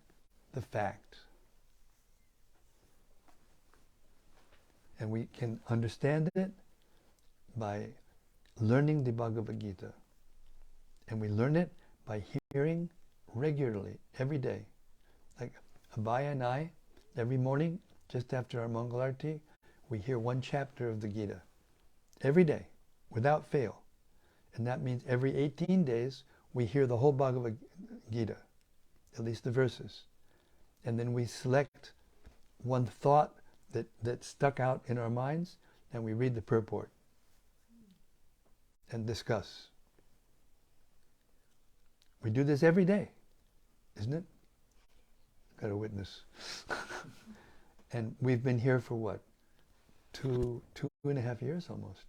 the fact. And we can understand it by learning the Bhagavad Gita. And we learn it by hearing regularly, every day. Like Abhaya and I, every morning, just after our Mangalarti, we hear one chapter of the Gita. Every day, without fail. And that means every 18 days, we hear the whole Bhagavad Gita, at least the verses. And then we select one thought that stuck out in our minds, and we read the purport and discuss. We do this every day, isn't it? Got a witness. And we've been here for what? Two and a half years almost.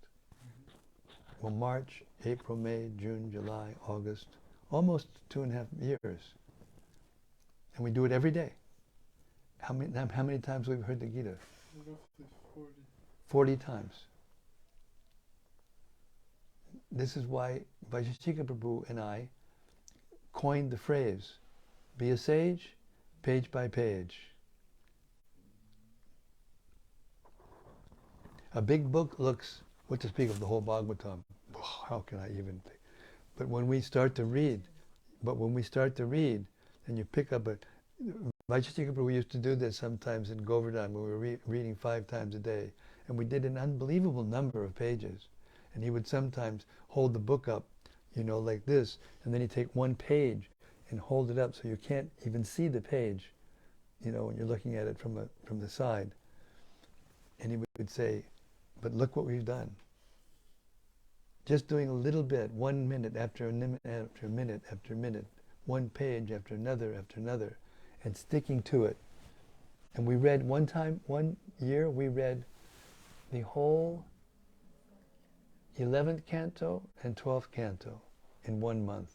Well, March, April, May, June, July, August, almost 2.5 years. And we do it every day. How many times we've heard the Gita? Roughly 40. 40 times. This is why Vaisheshika Prabhu and I coined the phrase, be a sage, page by page. A big book looks, what to speak of the whole Bhagavatam, how can I even think? But when we start to read, and you pick up a, Vaisheshika Prabhu used to do this sometimes in Govardhan, when we were reading 5 times a day, and we did an unbelievable number of pages. And he would sometimes hold the book up, like this, and then he'd take one page and hold it up so you can't even see the page, when you're looking at it from the side. And he would say, but look what we've done. Just doing a little bit, 1 minute after a minute after a minute after a minute, one page after another, and sticking to it. And we read one year, we read the whole 11th canto and 12th canto in 1 month.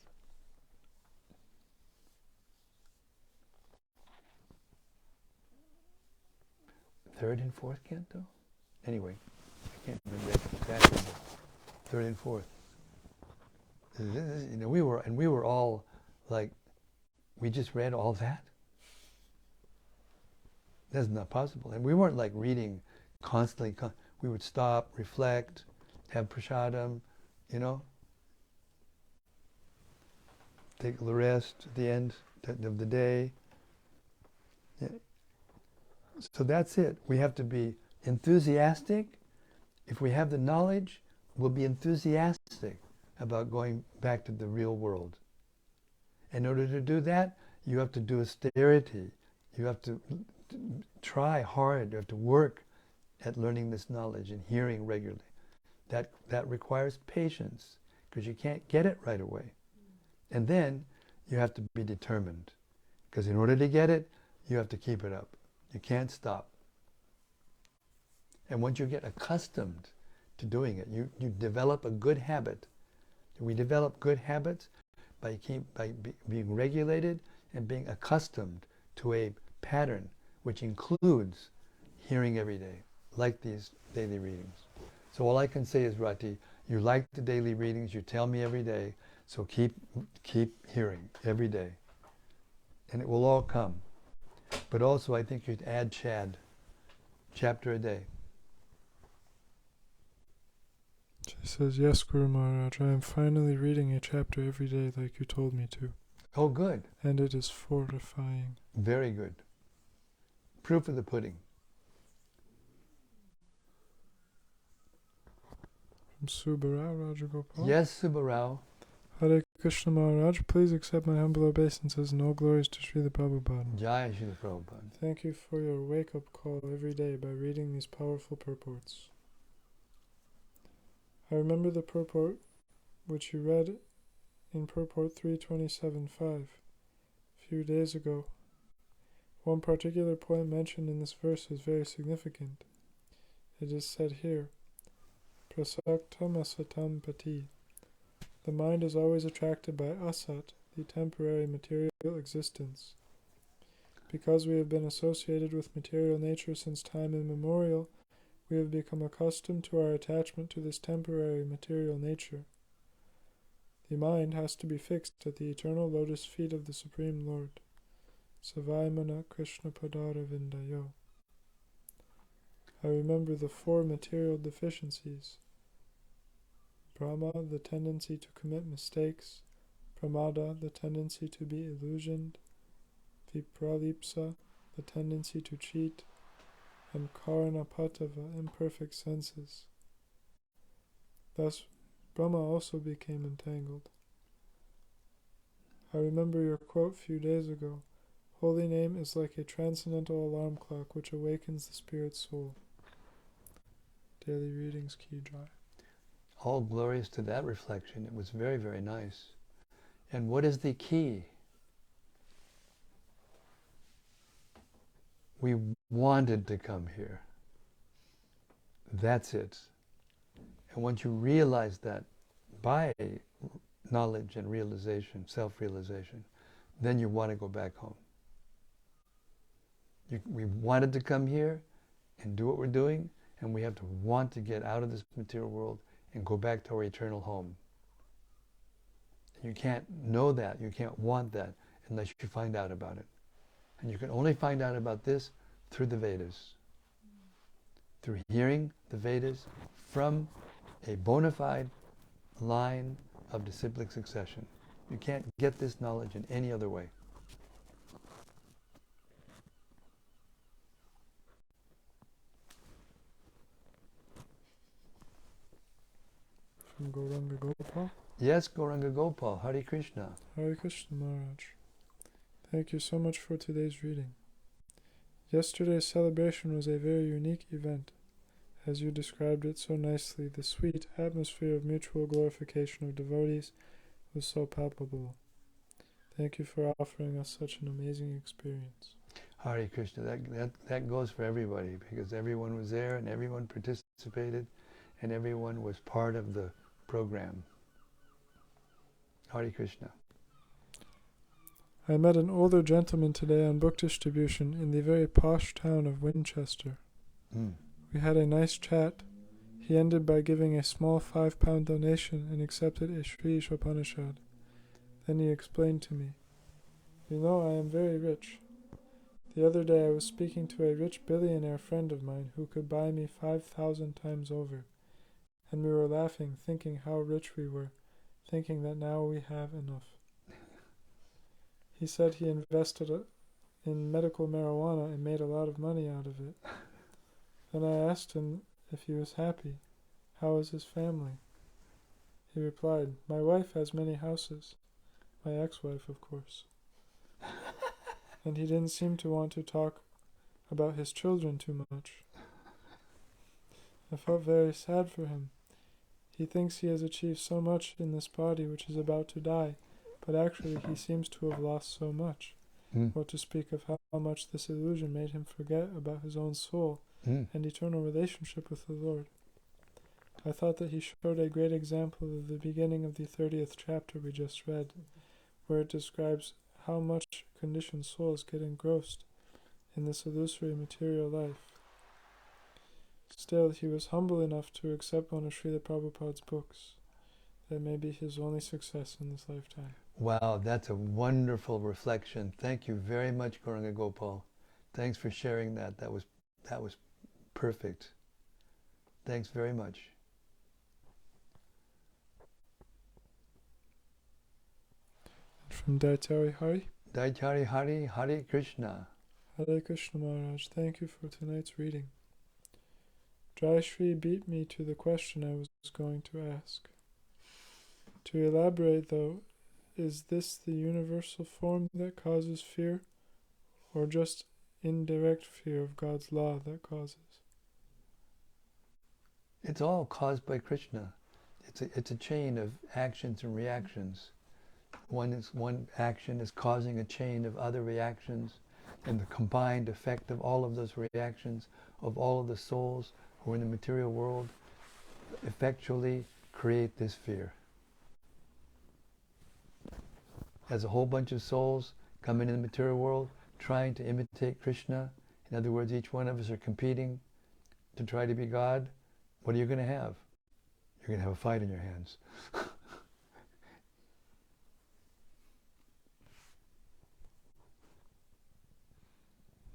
Third and fourth canto? Anyway, I can't remember exactly. Third and fourth. We were all like, we just read all that? That's not possible. And we weren't like reading constantly, we would stop, reflect, have prasadam, take a rest at the end of the day. Yeah. So that's it. We have to be enthusiastic. If we have the knowledge, we'll be enthusiastic about going back to the real world. In order to do that, you have to do austerity. You have to try hard. You have to work at learning this knowledge and hearing regularly. That requires patience, because you can't get it right away. And then you have to be determined, because in order to get it, you have to keep it up. You can't stop. And once you get accustomed to doing it, you develop a good habit. We develop good habits by being regulated and being accustomed to a pattern which includes hearing every day, like these daily readings. So all I can say is, Rati, you like the daily readings, you tell me every day, so keep hearing every day. And it will all come. But also I think you'd add chapter a day. She says, yes, Guru Maharaj, I am finally reading a chapter every day like you told me to. Oh, good. And it is fortifying. Very good. Proof of the pudding. From Subbarao Rajagopal. Yes, Subbarao. Hare Krishna Maharaj, please accept my humble obeisances and all glories to Srila Prabhupada. Jai Srila Prabhupada. Thank you for your wake-up call every day by reading these powerful purports. I remember the purport which you read in purport 327.5 a few days ago. One particular point mentioned in this verse is very significant. It is said here, Prasaktam asatam pati. The mind is always attracted by asat, the temporary material existence. Because we have been associated with material nature since time immemorial, we have become accustomed to our attachment to this temporary material nature. The mind has to be fixed at the eternal lotus feet of the Supreme Lord. Savaimana Krishna Padara Vindayo. I remember the 4 material deficiencies. Brahma, the tendency to commit mistakes. Pramada, the tendency to be illusioned. Vipralipsa, the tendency to cheat. And Karanapatava, imperfect senses. Thus, Brahma also became entangled. I remember your quote few days ago. Holy name is like a transcendental alarm clock which awakens the spirit soul. Daily readings, Ki Jai. All glories to that reflection. It was very, very nice. And what is the key? We wanted to come here. That's it. And once you realize that by knowledge and realization, self-realization, then you want to go back home. We wanted to come here and do what we're doing, and we have to want to get out of this material world and go back to our eternal home. You can't know that, you can't want that, unless you find out about it. And you can only find out about this through the Vedas. Through hearing the Vedas from a bona fide line of disciplic succession. You can't get this knowledge in any other way. From Gauranga Gopal. Yes, Gauranga Gopal. Hare Krishna. Hare Krishna Maharaj. Thank you so much for today's reading. Yesterday's celebration was a very unique event. As you described it so nicely, the sweet atmosphere of mutual glorification of devotees was so palpable. Thank you for offering us such an amazing experience. Hare Krishna. That goes for everybody, because everyone was there and everyone participated and everyone was part of the program. Hare Krishna. I met an older gentleman today on book distribution in the very posh town of Winchester. We had a nice chat. He ended by giving a small 5-pound donation and accepted a Sri Ishopanishad. Then he explained to me, "You know, I am very rich. The other day I was speaking to a rich billionaire friend of mine who could buy me 5,000 times over, and we were laughing, thinking how rich we were, thinking that now we have enough. He said he invested in medical marijuana and made a lot of money out of it. Then I asked him if he was happy. How is his family? He replied, "My wife has many houses." My ex-wife, of course. And he didn't seem to want to talk about his children too much. I felt very sad for him. He thinks he has achieved so much in this body which is about to die, but actually he seems to have lost so much. What to speak of how much this illusion made him forget about his own soul and eternal relationship with the Lord. I thought that he showed a great example of the beginning of the 30th chapter we just read, where it describes how much conditioned souls get engrossed in this illusory material life. Still, he was humble enough to accept one of Srila Prabhupada's books. That may be his only success in this lifetime. Wow, that's a wonderful reflection. Thank you very much, Gauranga Gopal. Thanks for sharing that. That was perfect. Thanks very much. From Daitari Hari. Daitari Hari, Hare Krishna. Hare Krishna Maharaj, thank you for tonight's reading. Jai Shri beat me to the question I was going to ask. To elaborate though, is this the universal form that causes fear, or just indirect fear of God's law that causes? It's all caused by Krishna. It's a chain of actions and reactions. One action is causing a chain of other reactions, and the combined effect of all of those reactions, of all of the souls who are in the material world, effectually create this fear. As a whole bunch of souls come into the material world trying to imitate Krishna, in other words, each one of us are competing to try to be God, what are you going to have? You're going to have a fight in your hands.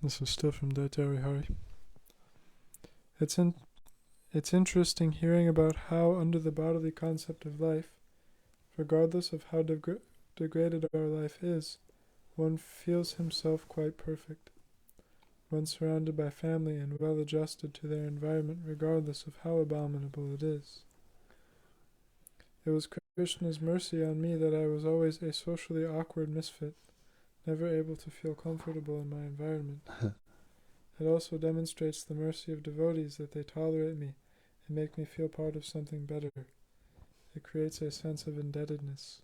This is still from Daitari Hari. It's interesting hearing about how under the bodily concept of life, regardless of how degraded our life is, one feels himself quite perfect. One surrounded by family and well adjusted to their environment regardless of how abominable it is. It was Krishna's mercy on me that I was always a socially awkward misfit, never able to feel comfortable in my environment. It also demonstrates the mercy of devotees that they tolerate me and make me feel part of something better. It creates a sense of indebtedness.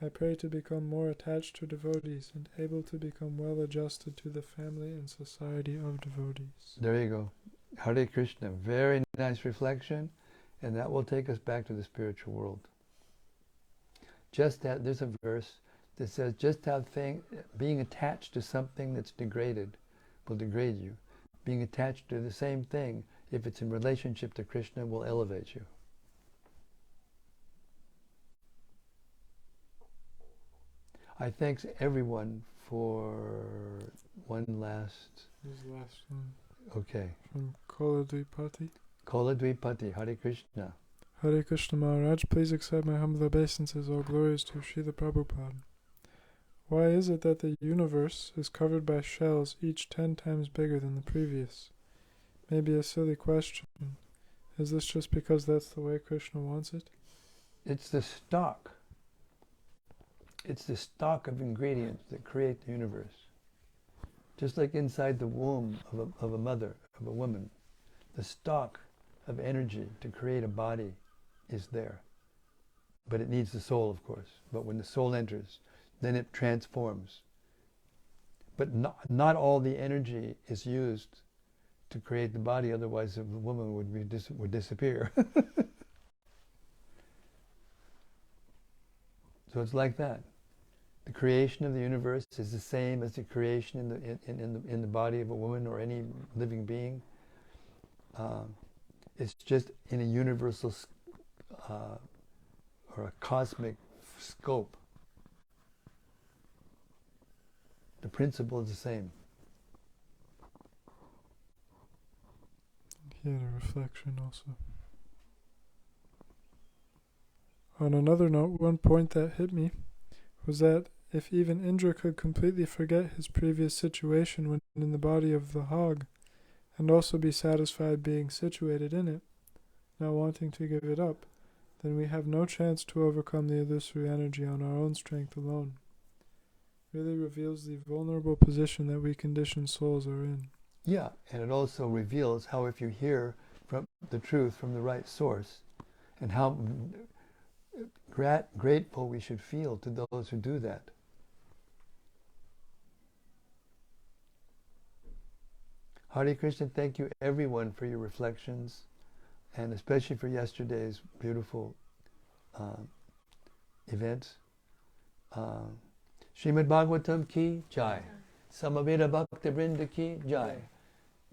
I pray to become more attached to devotees and able to become well adjusted to the family and society of devotees. There you go. Hare Krishna. Very nice reflection, and that will take us back to the spiritual world. Just that, there's a verse that says, just how being attached to something that's degraded will degrade you. Being attached to the same thing, if it's in relationship to Krishna, will elevate you. I thank everyone for one last... This last one. Okay. From Koladvipati. Koladvipati, Hare Krishna. Hare Krishna Maharaj, please accept my humble obeisances, all glories to Srila Prabhupada. Why is it that the universe is covered by shells, each 10 times bigger than the previous? Maybe a silly question. Is this just because that's the way Krishna wants it? It's the stock. It's the stock of ingredients that create the universe. Just like inside the womb of a mother, of a woman, the stock of energy to create a body is there. But it needs the soul, of course. But when the soul enters, then it transforms. But not all the energy is used to create the body, otherwise the woman would disappear. So it's like that. The creation of the universe is the same as the creation in the body of a woman or any living being. It's just in a universal or a cosmic scope. The principle is the same. He had a reflection also. On another note, one point that hit me was that if even Indra could completely forget his previous situation when in the body of the hog, and also be satisfied being situated in it, not wanting to give it up, then we have no chance to overcome the illusory energy on our own strength alone. Really reveals the vulnerable position that we conditioned souls are in. Yeah, and it also reveals how if you hear from the truth from the right source, and how grateful we should feel to those who do that. Hare Krishna, thank you everyone for your reflections, and especially for yesterday's beautiful events. Śrīmad-Bhāgavatam ki jai. Samaveta Bhakta Vrinda ki jai.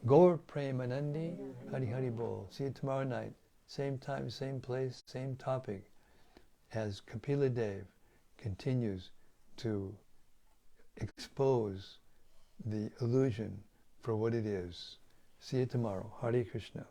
Gaur Premanandi Hari Hari Bol. See you tomorrow night. Same time, same place, same topic. As Kapila Dev continues to expose the illusion for what it is. See you tomorrow. Hare Krishna.